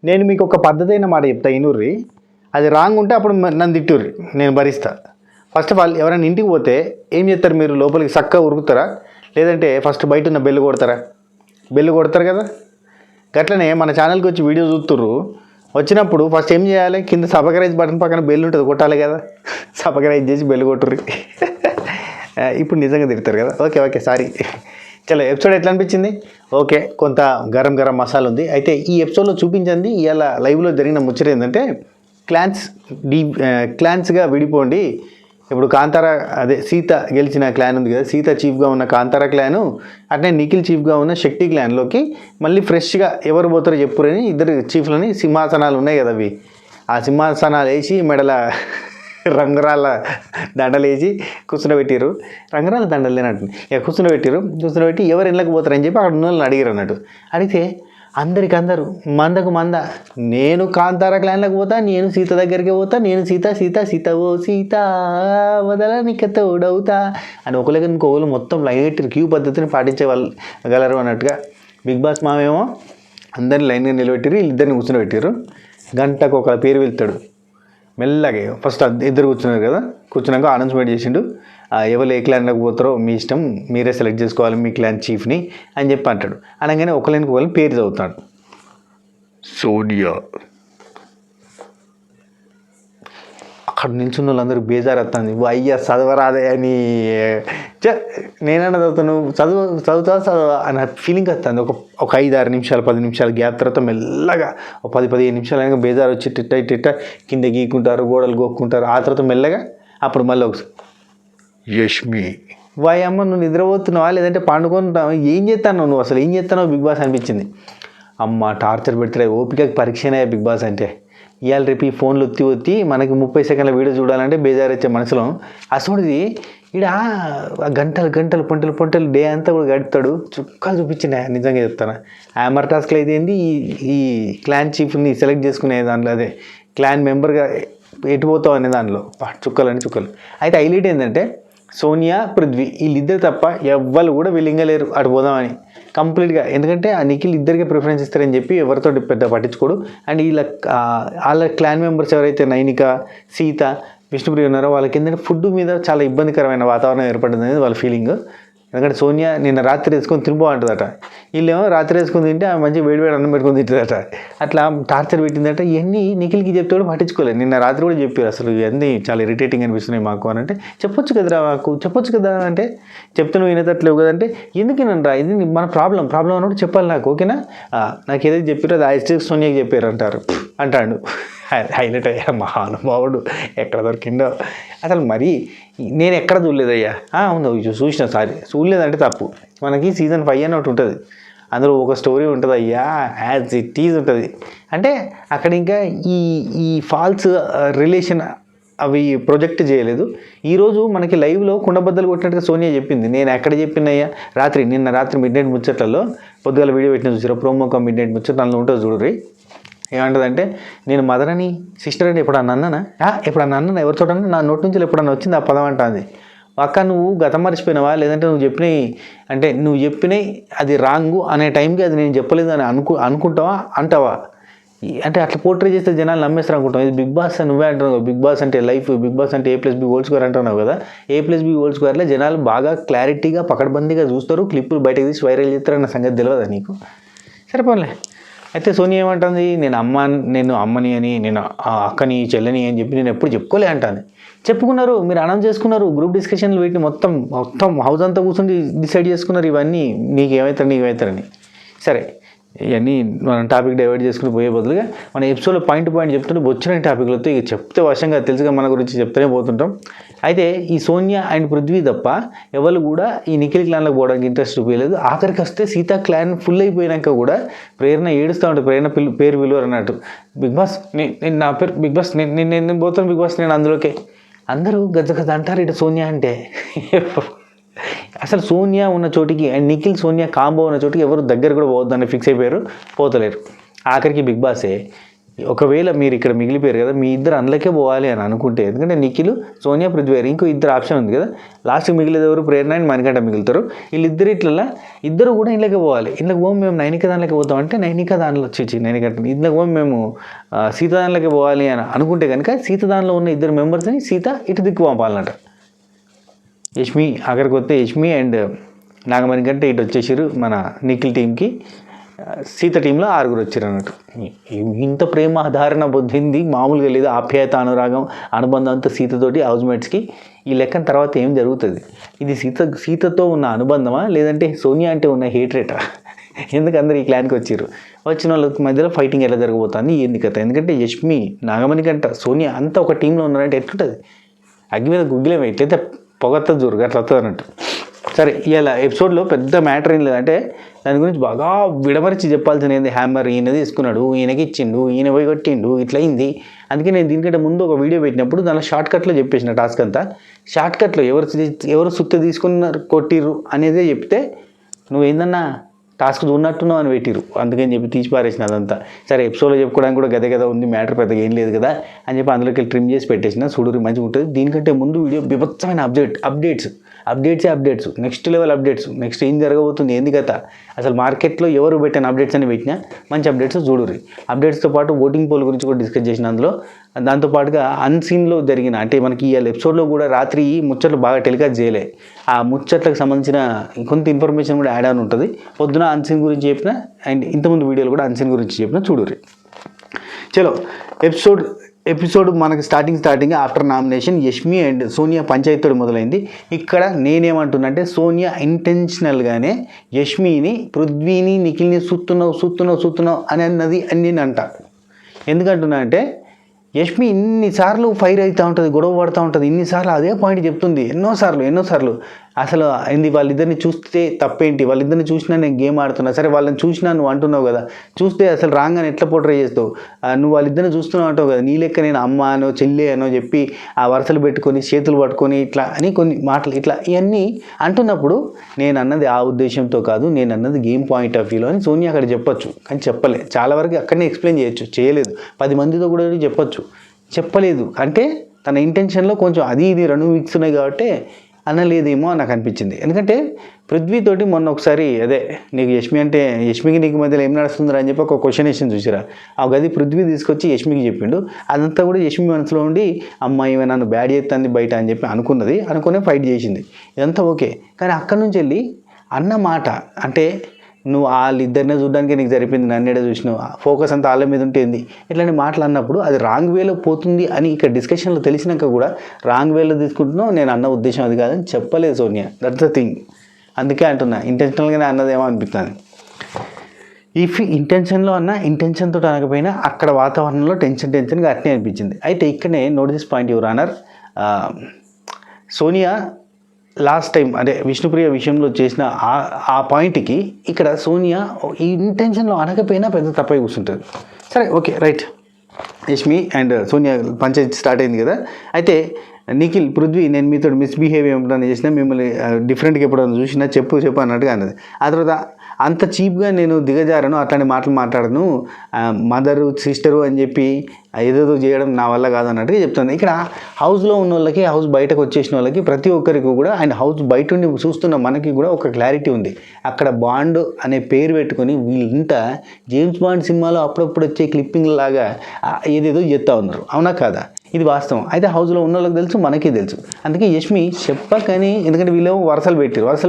నేను మీకు ఒక పద్ధతైన మాట చెప్తా ఇనుర్రి, అది రాంగ్ ఉంటే అప్పుడు నన్ను తిట్టుర్రి, నేను భరిస్తా. ఫస్ట్ ఆఫ్ ఆల్ ఎవరైనా ఇంటికి పోతే ఏం చేస్తారు మీరు? లోపలికి చక్కగా ఉరుకుతారా, లేదంటే ఫస్ట్ బయట ఉన్న బెల్లు కొడతారా? బెల్లు కొడతారు కదా. గట్లనే మన ఛానల్కి వచ్చి వీడియో చూస్తుర్రు, వచ్చినప్పుడు ఫస్ట్ ఏం చేయాలి? కింద సబ్స్క్రైబ్ బటన్ పక్కన బెల్ ఉంటుంది, కొట్టాలి కదా. సబ్స్క్రైబ్ చేసి బెల్ కొట్టుర్రి. ఇప్పుడు నిజంగా తిడతారు కదా. Okay sorry. చలో, ఎపిసోడ్ ఎట్లా అనిపించింది? ఓకే, కొంత గరం మసాలా ఉంది. అయితే ఈ ఎపిసోడ్లో చూపించింది ఇవాళ లైవ్లో జరిగిన ముచ్చట ఏంటంటే, క్లాన్స్గా విడిపోండి. ఇప్పుడు కాంతారా, అదే సీత గెలిచిన క్లాన్ ఉంది కదా, సీత చీఫ్గా ఉన్న కాంతారా క్లాను, అట్నే నిఖిల్ చీఫ్గా ఉన్న శక్తి క్లాన్లోకి మళ్ళీ ఫ్రెష్గా ఎవరు పోతారో చెప్పురని ఇద్దరు చీఫ్లని సింహాసనాలు ఉన్నాయి కదా, అవి ఆ సింహాసనాలు వేసి మెడల రంగురాళ్ళ దండలు వేసి కూర్చునబెట్టారు. రంగురాళ్ళ దండలు లేనట్టు ఇక కూర్చునబెట్టి ఎవరు ఇళ్ళకి పోతారని చెప్పి అక్కడ ఉన్న వాళ్ళని అడిగారు అన్నట్టు. అడిగితే అందరు మందకు మంద, నేను కాంతారా క్లాన్లకు పోతా, నేను సీత దగ్గరికి పోతా, నేను సీత ఓ సీత వదలనిక తోడవుతా అని ఒకరికి ఇంకోళ్ళు మొత్తం లైట్ క్యూ పద్ధతిని పాటించే వాళ్ళు గలరు అన్నట్టుగా. బిగ్ బాస్ మామేమో అందరిని లైన్గా నిలబెట్టారు, వీళ్ళిద్దరిని కూర్చోబెట్టారు. గంటకు ఒక పేరు వెళ్తాడు మెల్లగా. ఫస్ట్ ఇద్దరు కూర్చున్నారు కదా, కూర్చున్నాక అనౌన్స్మెంట్ చేసిండు, ఎవరు ఏ క్లాన్లోకి పోతారో మీ ఇష్టం, మీరే సెలెక్ట్ చేసుకోవాలి మీ క్లాన్ చీఫ్ని అని చెప్పి అంటాడు. అనగానే ఒకరిని పేరు చదువుతాడు. సోనియా. అక్కడ నిల్చున్న వాళ్ళందరూ బేజారు వస్తుంది, అయ్యా చదవరాదే అని. నేనన్నా చదువుతాను, చదువుతా అన్న ఫీలింగ్ వస్తుంది. ఒక 5-6 నిమిషాలు 10 నిమిషాలు గ్యాప్ తర్వాత మెల్లగా 10-15 నిమిషాలు అయినా బేజారు వచ్చి టిట్ట కింద గీక్కుంటారు, గోడలు గోక్కుంటారు. ఆ తర్వాత మెల్లగా అప్పుడు మళ్ళీ ఒకసారి యష్మి, వాయమ్మ నువ్వు నిద్రపోతున్నావా లేదంటే పండుకుంటున్నావా, ఏం చేస్తాను నువ్వు, అసలు ఏం చేస్తానో బిగ్ బాస్ అనిపించింది. అమ్మ టార్చర్ పెడతాడు, ఓపికకి పరీక్షనే బిగ్ బాస్ అంటే. ఇవాళ రేపు ఈ ఫోన్లు ఒత్తి మనకి 30 సెకండ్ల వీడియో చూడాలంటే బేజారు వచ్చే మనసులో. అసలుది ఈడ గంటలు పొంటలు డే అంతా కూడా గడుపుతాడు. చుక్కలు చూపించింది నిజంగా చెప్తాను. హ్యామర్ టాస్క్లు అయితే ఏంది, ఈ క్లాన్ చీఫ్ని సెలెక్ట్ చేసుకునే దాంట్లో, అదే క్లాన్ మెంబర్గా ఎటు పోతావు అనే దానిలో చుక్కలు. అయితే హైలైట్ ఏంటంటే సోనియా పృథ్వీ వీళ్ళిద్దరు తప్ప ఎవ్వరు కూడా విల్లింగా లేరు అటు పోదామని కంప్లీట్గా. ఎందుకంటే ఆ నిఖిల్ ఇద్దరికే ప్రిఫరెన్స్ ఇస్తారని చెప్పి ఎవరితో పెద్ద పట్టించుకోడు. అండ్ వాళ్ళ క్లాన్ మెంబర్స్ ఎవరైతే నైనిక, సీత, విష్ణుప్రియ ఉన్నారో వాళ్ళకి ఏంటంటే ఫుడ్ మీద చాలా ఇబ్బందికరమైన వాతావరణం ఏర్పడింది అనేది వాళ్ళ ఫీలింగ్. ఎందుకంటే సోనియా నిన్న రాత్రి వేసుకొని తినిపో అంటుందట, వీళ్ళేమో రాత్రి వేసుకొని తింటే ఆమె మంచి వేడి అన్నం పెట్టుకొని తింటుందట. అట్లా టార్చర్ పెట్టిందట. ఇవన్నీ నిఖిల్కి చెప్తే కూడా పట్టించుకోలేదు. నిన్న రాత్రి కూడా చెప్పారు అసలు ఇవన్నీ చాలా ఇరిటేటింగ్ అనిపిస్తున్నాయి మాకు అని. అంటే చెప్పొచ్చు కదా అంటే చెప్తే నువ్వు వినేటట్లేవు కదంటే ఎందుకు వినరా, ఇది మన ప్రాబ్లం అన్నట్టు చెప్పాలి నాకు, ఓకేనా? నాకు ఏదైతే చెప్పారో అది ఐస్టేక్ సోనియాకి చెప్పారు అంటాడు. హైలైట్ అయ్యా మహానుభావుడు, ఎక్కడ దొరికిండో అసలు. మరి నేను ఎక్కడ చూడలేదయ్యా. అవును చూసిన, చూడలేదంటే తప్పు. మనకి సీజన్ 5 అని ఒకటి ఉంటుంది, అందులో ఒక స్టోరీ ఉంటుంది అయ్యా, యాజ్ ఇట్ ఈజ్ ఉంటుంది. అంటే అక్కడ ఇంకా ఈ ఫాల్స్ రిలేషన్ అవి ప్రొజెక్ట్ చేయలేదు. ఈరోజు మనకి లైవ్లో కుండబద్దలు కొట్టినట్టుగా సోనియా చెప్పింది. నేను ఎక్కడ చెప్పినయ్యా, నిన్న రాత్రి మిడ్నైట్ ముచ్చట్లలో పొద్దుగాల వీడియో పెట్టిన చూసారా, ప్రోమోకా మిడ్నైట్ ముచ్చట అందులో ఉంటుంది చూడరి. ఏమంటుందంటే, నేను మదర్ అని సిస్టర్ అని ఎప్పుడన్నా అన్నానా ఎవరితోటన్నా, నా నోటి నుంచి ఎప్పుడన్నా వచ్చింది ఆ పదం అంటుంది. అక్క నువ్వు గతం మర్చిపోయినావా, లేదంటే నువ్వు చెప్పినవి అది రాంగు అనే టైంకి అది నేను చెప్పలేదు అని అనుకుంటావా అంటావా? అంటే అట్లా పోర్ట్రే చేస్తే జనాలు నమ్మేస్తారు అనుకుంటాం. ఇది బిగ్ బాస్ నువ్వే అంటున్నావు, బిగ్ బాస్ అంటే లైఫ్, బిగ్ బాస్ అంటే A+B² అంటున్నావు కదా. A+B² జనాలు బాగా క్లారిటీగా పకడ్బందీగా చూస్తారు, క్లిప్పులు బయటకు తీసి వైరల్ చేస్తారు అన్న సంగతి తెలియదా నీకు? సరిపోలే. అయితే సోనియా ఏమంటుంది, నేను అమ్మని అని, నేను అక్కని చెల్లని అని చెప్పి నేను ఎప్పుడు చెప్పుకోలే అంటాను. చెప్పుకున్నారు, మీరు అనౌన్స్ చేసుకున్నారు, గ్రూప్ డిస్కషన్లు పెట్టి మొత్తం హౌస్ అంతా కూర్చొని డిసైడ్ చేసుకున్నారు ఇవన్నీ నీకేమవుతారని. సరే, ఇవన్నీ మనం టాపిక్ డైవర్ట్ చేసుకుని పోయే బదులుగా మన ఎపిసోడ్లో పాయింట్ చెప్తుంటే వచ్చిన టాపిక్లతో ఇక చెప్తే వశంగా తెలుసుగా మన గురించి చెప్తూనే పోతుంటాం. అయితే ఈ సోనియా అండ్ పృథ్వీ తప్ప ఎవరు కూడా ఈ నిఖిల్ క్లాన్లోకి పోవడానికి ఇంట్రెస్ట్ చూపించలేదు. ఆఖరికి వస్తే సీతా క్లాన్ ఫుల్ అయిపోయినాక కూడా ప్రేరణ ఏడుస్తూ ఉంటుంది, ప్రేరణ పేరు విలువరు అన్నట్టు. బిగ్ బాస్ నా పేరు బిగ్ బాస్, నేను పోతాను బిగ్ బాస్, నేను అందులోకే. అందరూ గజ అంటారు ఇటు సోనియా అంటే. అసలు సోనియా ఉన్న చోటికి అండ్ నిఖిల్ సోనియా కాంబో ఉన్న చోటికి ఎవరు దగ్గర కూడా పోవద్దని ఫిక్స్ అయిపోయారు, పోతలేరు. ఆఖరికి బిగ్ బాసే ఒకవేళ మీరు ఇక్కడ మిగిలిపోయారు కదా, మీ ఇద్దరు అందులోకే పోవాలి అని అనుకుంటే, ఎందుకంటే నిఖిల్, సోనియా, పృథ్వీ ఇంకో ఇద్దరు ఆప్షన్ ఉంది కదా, లాస్ట్కి మిగిలేదు ఎవరు, ప్రేరణ అండ్ మణికంఠ మిగులుతారు. వీళ్ళిద్దరు ఇట్లా ఇద్దరు కూడా ఇంట్లోకి పోవాలి. ఇంట్లోకి పోయి మేము నైనిక దానిలోకి పోతాం అంటే నైనిక దానిలో వచ్చి నైనికంట ఇంట్లోకి పోయి మేము సీత దానిలోకి పోవాలి అని అనుకుంటే కనుక సీత దానిలో ఉన్న ఇద్దరు మెంబర్స్ని సీత ఇటు దిక్కు పంపాలన్నట. యష్మి అక్కడికి వస్తే యష్మి అండ్ నాగమణికంటే ఇటు వచ్చేసారు మన నిఖిల్ టీంకి, సీత టీంలో 6 వచ్చారు అన్నట్టు. ఇంత ప్రేమ ఆధారణ పొందింది మామూలుగా లేదు, ఆప్యాయత అనురాగం అనుబంధం అంతా సీతతోటి హౌస్మేట్స్కి. ఈ లెక్కన తర్వాత ఏం జరుగుతుంది, ఇది సీతతో ఉన్న అనుబంధమా లేదంటే సోనియా అంటే ఉన్న హేట్రేటా? ఎందుకు అందరు ఈ క్లాన్కి వచ్చారు, వచ్చిన వాళ్ళకి మధ్యలో ఫైటింగ్ ఎలా జరగబోతుంది ఏంది కథ? ఎందుకంటే యష్మి, నాగమణికంట, సోనియా అంతా ఒక టీంలో ఉన్నారంటే ఎట్లుంటుంది, అగ్గి మీద గుగ్గిలేమో ఎట్లయితే పొగత్త జోరుగా అట్లా వస్తుంది అన్నట్టు. సరే, ఇలా ఎపిసోడ్లో పెద్ద మ్యాటర్ ఏం లేదంటే దాని గురించి బాగా విడమరిచి చెప్పాల్సిన ఏంది, హ్యామర్ ఈయన తీసుకున్నాడు, ఈయనకి ఇచ్చిండు, ఈయన పోయి కొట్టిండు, ఇట్లా అయింది. అందుకే నేను దీనికంటే ముందు ఒక వీడియో పెట్టినప్పుడు దానిలో షార్ట్కట్లో చెప్పేసిన టాస్క్ అంతా. షార్ట్కట్లో ఎవరు సుత్తి తీసుకున్నారు కొట్టిర్రు అనేదే చెప్తే నువ్వు ఏందన్నా టాస్క్ చూడనట్టున్నావు అని పెట్టిరు, అందుకని చెప్పి తీసి పారేసిన అదంతా. సరే, ఎపిసోడ్లో చెప్పుకోవడానికి కూడా గదే కదా ఉంది, మ్యాటర్ పెద్దగా ఏం లేదు కదా అని చెప్పి అందులోకి ట్రిమ్ చేసి పెట్టేసిన. చూడరు మంచిగా ఉంటుంది. దీనికంటే ముందు వీడియో బీభత్సమైన updates, next level updates, next ఏం జరగబోతుంది, ఏంది కదా, అసలు మార్కెట్లో ఎవరు పెట్టిన అప్డేట్స్ అని పెట్టినా మంచి అప్డేట్స్ చూడరు. అప్డేట్స్తో పాటు ఓటింగ్ పోల్ గురించి కూడా డిస్కస్ చేసిన అందులో. దాంతోపాటుగా అన్సీన్లో జరిగిన అంటే మనకి ఈ ఎపిసోడ్లో కూడా రాత్రి ముచ్చట్లు బాగా టెలికాస్ట్ చేయలే, ఆ ముచ్చట్లకు సంబంధించిన కొంత ఇన్ఫర్మేషన్ కూడా యాడ్ అని ఉంటుంది. పొద్దున అన్సీన్ గురించి చెప్పిన అండ్ ఇంతకుముందు వీడియోలు కూడా అన్సీన్ గురించి చెప్పిన చూడరు. చలో, ఎపిసోడ్ మనకి starting after nomination Yashmi and Sonia పంచాయతీతో మొదలైంది. ఇక్కడ నేనేమంటున్నా అంటే సోనియా ఇంటెన్షనల్గానే యష్మిని, పృథ్వీని, నిఖిల్ని సూత్తున్నావు అని అన్నది అని నేను అంట. ఎందుకంటున్నా అంటే యష్మి ఇన్నిసార్లు ఫైర్ అవుతూ ఉంటుంది, గొడవ పడుతూ ఉంటుంది, ఇన్నిసార్లు అదే పాయింట్ చెప్తుంది, ఎన్నోసార్లు అసలు ఏంది వాళ్ళిద్దరిని చూస్తే తప్పేంటి, వాళ్ళిద్దరిని చూసినా నేను గేమ్ ఆడుతున్నా, సరే వాళ్ళని చూసినా నువ్వు అంటున్నావు కదా, చూస్తే అసలు రాంగ్ అని ఎట్లా పోట్రే చేస్తావు, నువ్వు వాళ్ళిద్దరిని చూస్తున్నావు అంటావు కదా, నీ లెక్క నేను అమ్మ అనో చెల్లి అనో చెప్పి ఆ వరుసలు పెట్టుకొని చేతులు పట్టుకొని ఇట్లా అని కొన్ని మాటలు ఇట్లా ఇవన్నీ అంటున్నప్పుడు నేను అన్నది ఆ ఉద్దేశంతో కాదు, నేను అన్నది గేమ్ పాయింట్ ఆఫ్ వ్యూలో అని సోనియా అక్కడ చెప్పొచ్చు. కానీ చెప్పలే, చాలా వరకు అక్కడనే ఎక్స్ప్లెయిన్ చేయలేదు, 10 మందితో కూడా చెప్పలేదు. అంటే తన ఇంటెన్షన్లో కొంచెం అది ఇది 2 వీక్స్ ఉన్నాయి కాబట్టి అనలేదేమో నాకు అనిపించింది. ఎందుకంటే పృథ్వీతోటి మొన్న ఒకసారి అదే నీకు యష్మికి నీకు మధ్యలో ఏం నడుస్తుందిరా అని చెప్పి ఒక క్వశ్చన్ వేసింది చూసిరా, ఆ గది పృథ్వీ తీసుకొచ్చి యష్మికి చెప్పిండు. అదంతా కూడా యష్మి మనసులో ఉండి అమ్మాయి నన్ను బ్యాడ్ చేస్తుంది బయట అని చెప్పి అనుకునే ఫైట్ చేసింది. ఇదంతా ఓకే. కానీ అక్కడి నుంచి వెళ్ళి అన్న మాట అంటే నువ్వు వాళ్ళిద్దరినే చూడడానికి నీకు సరిపోయింది, నన్నేడే చూసినావు, ఫోకస్ అంతా వాళ్ళ మీద ఉంటుంది, ఇట్లాంటి మాటలు అన్నప్పుడు అది రాంగ్ వేలో పోతుంది అని ఇక్కడ డిస్కషన్లో తెలిసినాక కూడా రాంగ్ వేలో తీసుకుంటున్నావు, నేను అన్న ఉద్దేశం అది కాదని చెప్పలేదు సోనియా. That's the thing. అందుకే అంటున్నా ఇంటెన్షనల్గానే అన్నదేమో అనిపిస్తుంది. ఇఫ్ ఇంటెన్షన్లో అన్నా ఇంటెన్షన్తో అనకపోయినా అక్కడ వాతావరణంలో టెన్షన్గా అట్నే అనిపించింది. అయితే ఇక్కడనే note this point your honour, Sonia last time అంటే విష్ణుప్రియ విషయంలో చేసిన ఆ పాయింట్కి ఇక్కడ సోనియా ఈ ఇంటెన్షన్లో అనకపోయినా పెద్ద తప్పై కూర్చుంటుంది. సరే, okay, right. Yashmi and Sonia panchayat start అయింది కదా. అయితే నిఖిల్, పృథ్వీ నేను మీతో మిస్బిహేవ్ ఎప్పుడైనా చేసినా, మిమ్మల్ని డిఫరెంట్గా ఎప్పుడైనా చూసినా చెప్పు అన్నట్టుగా అన్నది. ఆ తర్వాత అంత చీప్గా నేను దిగజారను, అట్లాంటి మాటలు మాట్లాడను, మదరు సిస్టరు అని చెప్పి ఏదేదో చేయడం నా వల్ల కాదన్నట్టుగా చెప్తాను. ఇక్కడ హౌస్లో ఉన్న వాళ్ళకి, హౌస్ బయటకు వచ్చేసిన వాళ్ళకి ప్రతి ఒక్కరికి కూడా అండ్ హౌస్ బయట ఉండి చూస్తున్న మనకి కూడా ఒక క్లారిటీ ఉంది. అక్కడ బాండ్ అనే పేరు పెట్టుకొని వీళ్ళంతా జేమ్స్ బాండ్ సినిమాలో అప్పుడప్పుడు వచ్చే క్లిప్పింగ్ లాగా ఏదేదో చెప్తా ఉన్నారు. అవునా కాదా? ఇది వాస్తవం. అయితే హౌస్లో ఉన్న వాళ్ళకి తెలుసు, మనకి తెలుసు. అందుకే యష్మి చెప్పకని, ఎందుకంటే వీళ్ళు వరుసలు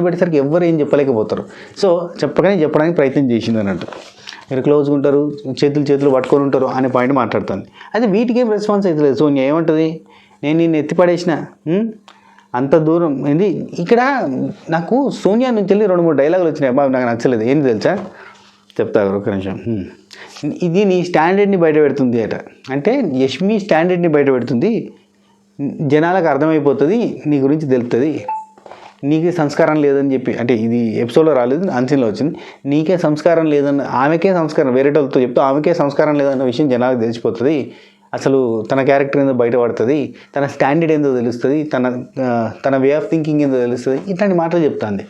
పెట్టేసరికి ఎవరు ఏం చెప్పలేకపోతారు. సో చెప్పడానికి ప్రయత్నం చేసింది అన్నట్టు. మీరు క్లోజ్గా ఉంటారు, చేతులు పట్టుకొని ఉంటారు అనే పాయింట్ మాట్లాడుతుంది. అయితే వీటికేం రెస్పాన్స్ అవుతలేదు. సో ఏమంటుంది, నేను నిన్ను ఎత్తిపడేసిన అంత దూరం ఏంది. ఇక్కడ నాకు సోనియా నుంచి వెళ్ళి 2-3 డైలాగులు వచ్చినాయి, బాబు నాకు నచ్చలేదు. ఏంటి తెలుసా, చెప్తా ఒక నిమిషం. ఇది నీ స్టాండర్డ్ని బయట పెడుతుంది అట. అంటే యష్మి స్టాండర్డ్ని బయట పెడుతుంది, జనాలకు అర్థమైపోతుంది, నీ గురించి తెలుస్తుంది, నీకే సంస్కారం లేదని చెప్పి. అంటే ఇది ఎపిసోడ్లో రాలేదు, అన్సీన్లో వచ్చింది. నీకే సంస్కారం లేదన్న, ఆమెకే సంస్కారం, వేరేటోళ్ళతో చెప్తే ఆమెకే సంస్కారం లేదన్న విషయం జనాలకు తెలిసిపోతుంది. అసలు తన క్యారెక్టర్ ఏందో బయటపడుతుంది, తన స్టాండర్డ్ ఏందో తెలుస్తుంది, తన వే ఆఫ్ థింకింగ్ ఏందో తెలుస్తుంది. ఇట్లాంటి మాటలు చెప్తుంది.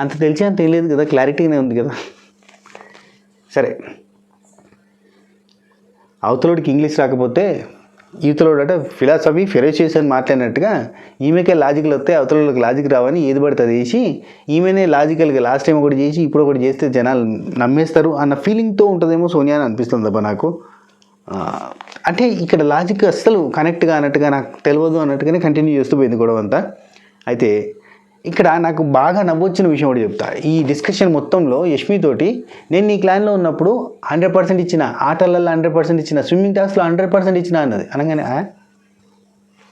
అంత తెలిసి అంత ఏం లేదు కదా, క్లారిటీగానే ఉంది కదా. సరే, అవతలోడికి ఇంగ్లీష్ రాకపోతే ఈతలోడట ఫిలాసఫీ ఫెరోషియస్ అని మాట్లాడినట్టుగా ఈమెకే లాజికల్ వస్తే అవతలకి లాజిక్ రావని ఏది పడుతుంది వేసి ఈమెనే లాజికల్గా లాస్ట్ టైం ఒకటి చేసి ఇప్పుడు ఒకటి చేస్తే జనాలు నమ్మేస్తారు అన్న ఫీలింగ్తో ఉంటుందేమో సోనియా అని అనిపిస్తుంది అబ్బా నాకు. అంటే ఇక్కడ లాజిక్ అస్సలు కనెక్ట్గా అన్నట్టుగా నాకు తెలియదు అన్నట్టుగానే కంటిన్యూ చేస్తూ పోయింది గొడవ అంతా. అయితే ఇక్కడ నాకు బాగా నవ్వొచ్చిన విషయం ఒకటి చెప్తా. ఈ డిస్కషన్ మొత్తంలో యష్మితోటి నేను నీ క్లాన్లో ఉన్నప్పుడు 100% ఇచ్చిన, ఆటలలో 100% ఇచ్చిన, స్విమ్మింగ్ టాస్క్లో 100% ఇచ్చిన అన్నది. అనగానే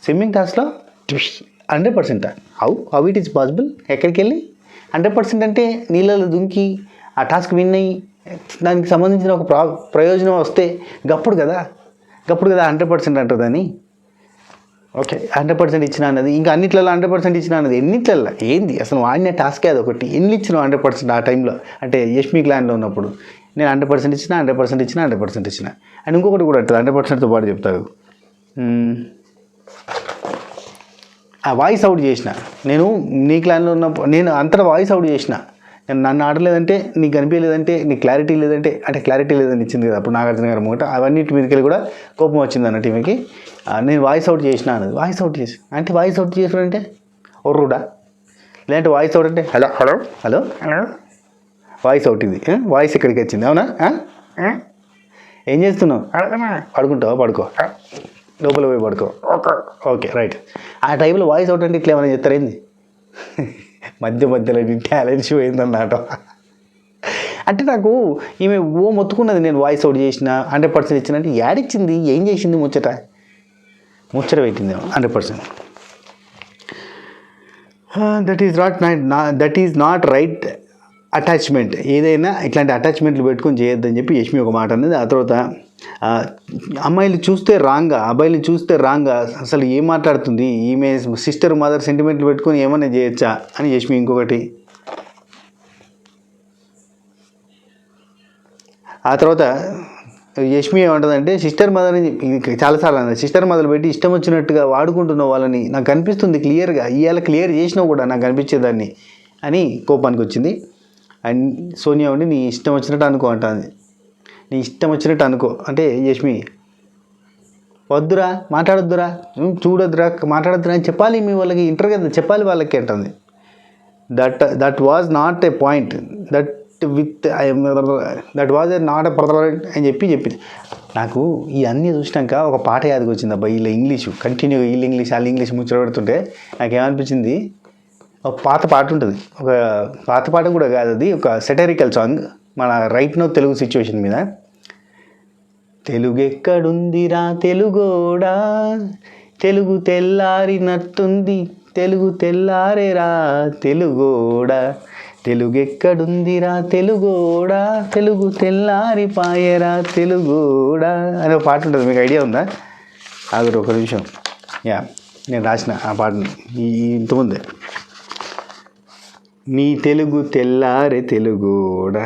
స్విమ్మింగ్ టాస్క్లో 100%? How it is possible? ఎక్కడికి వెళ్ళి 100% అంటే నీళ్ళలో దుంకి ఆ టాస్క్ విన్ అయ్యి దానికి సంబంధించిన ఒక ప్రయోజనం వస్తే గప్పుడు కదా 100% అంటుందని. ఓకే 100% ఇచ్చిన అన్నది, ఇంకా అన్నిట్లలో 100% ఇచ్చిన అన్నది. ఎన్నిట్లలో ఏంది అసలు వాడిన టాస్కే అది ఒకటి. ఎన్ని ఇచ్చినావు 100% ఆ టైంలో? అంటే యష్మి క్లాన్లో ఉన్నప్పుడు నేను 100% ఇచ్చిన 100% ఇచ్చిన. అండ్ ఇంకొకటి కూడా అంటుంది 100%తో పాటు చెప్తారు. ఆ వాయిస్ అవుట్ చేసిన నేను నీ క్లాన్లో ఉన్నప్పుడు, నేను అంతటా వాయిస్ అవుట్ చేసిన. నేను నన్ను ఆడలేదంటే, నీకు కనిపించలేదంటే, నీకు క్లారిటీ లేదంటే, అంటే క్లారిటీ లేదని ఇచ్చింది కదా అప్పుడు నాగార్జున గారు ముంగట, అవన్నిటి మీదకి కూడా కోపం వచ్చింది అన్నట్టు ఈమెకి. నేను వాయిస్ అవుట్ చేసిన అన్నది. వాయిస్ అవుట్ చేసి అంటే వాయిస్ అవుట్ చేసాడంటే ఒర్రుడా, లేదంటే వాయిస్ అవుట్ అంటే hello hello hello hello voice out. ఇది వాయిస్ ఎక్కడికి వచ్చింది? అవునా? ఏం చేస్తున్నావు? పడుకుంటావా? పడుకో, లోపల పోయి పడుకో. Okay right. ఆ టైంలో వాయిస్ అవుట్ అంటే ఇట్లా ఏమైనా చెప్తారేంది? మధ్యలో టాలెంట్ షో అయిందన్నమాట. అంటే నాకు ఈమె మొత్తుకున్నది నేను వాయిస్ అవుట్ చేసిన 100% ఇచ్చిన అంటే యాడిచ్చింది, ఏం చేసింది? ముచ్చట పెట్టింది 100%. That is not right attachment. ఏదైనా ఇట్లాంటి అటాచ్మెంట్లు పెట్టుకొని చేయొద్దని చెప్పి యష్మి ఒక మాట అన్నది. ఆ తర్వాత అమ్మాయిలు చూస్తే రాంగా, అబ్బాయిలు చూస్తే రాంగా, అసలు ఏం మాట్లాడుతుంది ఈమె, సిస్టర్ మదర్ సెంటిమెంట్లు పెట్టుకొని ఏమన్నా చేయొచ్చా అని యష్మి ఇంకొకటి. ఆ తర్వాత యష్మి ఏమంటుందంటే సిస్టర్ మదర్ని చాలాసార్లు అన్నది. సిస్టర్ మదర్ పెట్టి ఇష్టం వచ్చినట్టుగా వాడుకుంటున్న వాళ్ళని నాకు కనిపిస్తుంది క్లియర్గా, ఇవాళ క్లియర్ చేసినావు కూడా నాకు కనిపించేదాన్ని అని కోపానికి వచ్చింది. అండ్ సోనియా ఉండి నీ ఇష్టం వచ్చినట్టు అనుకో అంటుంది. నీ ఇష్టం వచ్చినట్టు అనుకో అంటే యష్మి వద్దురా, మాట్లాడొద్దురా, చూడొద్దురా, మాట్లాడొద్దురా అని చెప్పాలి. మీ వాళ్ళకి ఇంటర్ కదా చెప్పాలి వాళ్ళకి అంటుంది. That was not a point, that was not a అని చెప్పింది. నాకు ఇవన్నీ చూసినాక ఒక పాట యాదకి వచ్చింది అబ్బా. వీళ్ళ ఇంగ్లీషు కంటిన్యూగా వీళ్ళ ఇంగ్లీష్ ముచ్చట పెడుతుంటే నాకేమనిపించింది, ఒక పాత పాట ఉంటుంది, ఒక పాత పాట కూడా కాదు అది, ఒక సెటరికల్ సాంగ్ మన రైట్ నౌ తెలుగు సిచ్యువేషన్ మీద. తెలుగు ఎక్కడుందిరా తెలుగోడా, తెలుగు తెల్లారినట్టుంది, తెలుగు తెల్లారేరా తెలుగోడా, తెలుగు ఎక్కడుందిరా తెలుగోడా, తెలుగు తెల్లారిపాయరా తెలుగోడా అనే ఒక పాట ఉంటుంది. మీకు ఐడియా ఉందా? ఆగురు ఒక నిమిషం. నేను రాసిన ఆ పాటని ఇంతకుముందే. నీ తెలుగు తెల్లారే తెలుగోడా,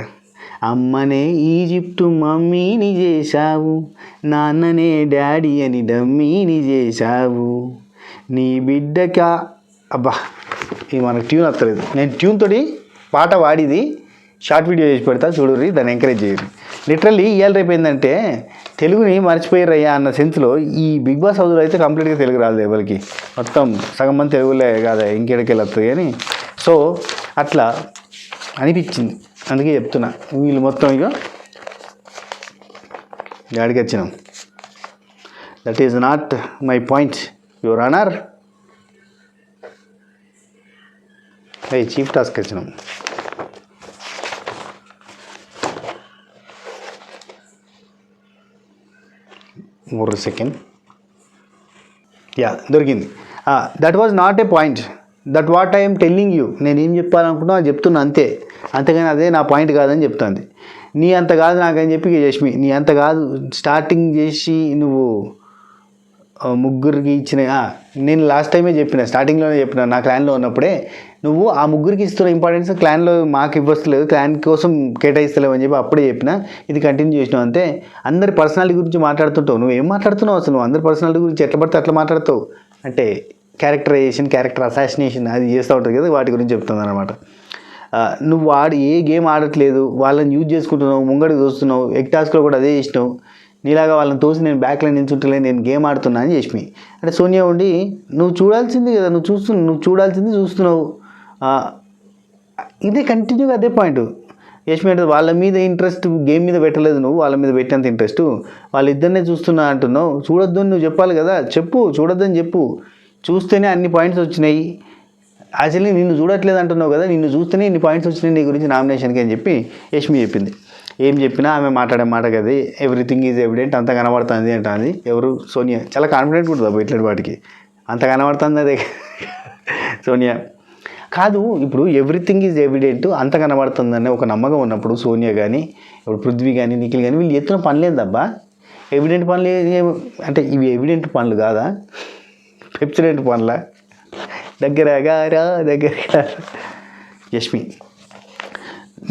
అమ్మనే ఈజిప్టు మమ్మీని చేశావు, నాన్ననే డాడీ అని డమ్మీని చేశావు, నీ బిడ్డకా అబ్బా ఇది మనకు ట్యూన్ వస్తలేదు. నేను ట్యూన్ తోటి పాట వాడిది షార్ట్ వీడియో చేసి పెడతా, చూడుర్రి, దాన్ని ఎంకరేజ్ చేయరు. లిటరల్లీ ఇవాళ రేపు ఏంటంటే తెలుగుని మర్చిపోయారయ్యా అన్న సెన్స్లో ఈ బిగ్ బాస్ హౌస్లో అయితే కంప్లీట్గా తెలుగు రాదు ఎవరికి, మొత్తం సగం మంది తెలుగులే కాదా ఇంకెడకెళ్ళి వస్తుంది కానీ. సో అట్లా అనిపించింది, అందుకే చెప్తున్నా. వీళ్ళు మొత్తం ఇక గాడికి వచ్చినాం. That is not my point your honour. Chief task వచ్చినాం. ఒక సెకండ్. దొరికింది. That was not a point, that what I'm telling you. నేనేం చెప్పాలనుకున్నా అది చెప్తున్నా అంతే, అంతేగాని అదే నా పాయింట్ కాదని చెప్తుంది. నీ అంత కాదు నాకని చెప్పి యష్మి, నీ అంత కాదు, స్టార్టింగ్ చేసి నువ్వు ముగ్గురికి ఇచ్చిన, నేను లాస్ట్ టైమే చెప్పిన, స్టార్టింగ్లోనే చెప్పిన, నా క్లాన్లో ఉన్నప్పుడే నువ్వు ఆ ముగ్గురికి ఇస్తున్న ఇంపార్టెన్స్ క్లాన్లో మాకు ఇవ్వట్లేదు, క్లాన్ కోసం కేటాయిస్తలేవు అని చెప్పి అప్పుడే చెప్పిన. ఇది కంటిన్యూ చేసినావు అంతే. అందరి పర్సనాలిటీ గురించి మాట్లాడుతుంటావు, నువ్వేం మాట్లాడుతున్నావు అసలు? నువ్వు అందరి పర్సనాలిటీ గురించి ఎట్లా పడితే అట్లా మాట్లాడతావు అంటే క్యారెక్టరైజేషన్, క్యారెక్టర్ అసాసినేషన్ అది చేస్తూ ఉంటుంది కదా, వాటి గురించి చెప్తుంది అనమాట. నువ్వు ఏ గేమ్ ఆడట్లేదు, వాళ్ళని యూజ్ చేసుకుంటున్నావు, ముంగడికి చూస్తున్నావు, ఎగ్ టాస్క్లో కూడా అదే చేసినావు. నీలాగా వాళ్ళని తోసి నేను బ్యాక్లో నిల్చుంటలే, నేను గేమ్ ఆడుతున్నా అని యష్మి. అంటే సోనియా ఉండి నువ్వు చూడాల్సింది కదా, నువ్వు చూడాల్సింది చూస్తున్నావు. ఇదే కంటిన్యూగా అదే పాయింట్. యష్మి అంటే వాళ్ళ మీద ఇంట్రెస్ట్ గేమ్ మీద పెట్టలేదు, నువ్వు వాళ్ళ మీద పెట్టేంత ఇంట్రెస్ట్ వాళ్ళిద్దరినే చూస్తున్నా అంటున్నావు. చూడొద్దు అని నువ్వు చెప్పాలి కదా, చెప్పు, చూడొద్దని చెప్పు. చూస్తేనే అన్ని పాయింట్స్ వచ్చినాయి. యాక్చువల్లీ నిన్ను చూడట్లేదు అంటున్నావు కదా, నిన్ను చూస్తేనే ఇన్ని పాయింట్స్ వచ్చినాయి నీ గురించి నామినేషన్కి అని చెప్పి యష్మి చెప్పింది. ఏం చెప్పినా ఆమె మాట్లాడే మాట కదా, ఎవ్రీథింగ్ ఈజ్ ఎవిడెంట్, అంత కనబడుతుంది అంటుంది. ఎవరు? సోనియా. చాలా కాన్ఫిడెంట్ ఉంటుంది ఇట్లాంటి వాటికి. అంత కనబడుతుంది అదే సోనియా. కాదు, ఇప్పుడు ఎవ్రీథింగ్ ఈజ్ ఎవిడెంట్, అంత కనబడుతుందనే ఒక నమ్మకం ఉన్నప్పుడు సోనియా కానీ, ఇప్పుడు పృథ్వీ కానీ, నిఖిల్ కానీ వీళ్ళు ఎత్తున పనిలేదబ్బా. ఎవిడెంట్ పనులు అంటే ఇవి ఎవిడెంట్ పనులు కాదా, పెప్సిడెంట్ పనుల? దగ్గరగా యష్మి,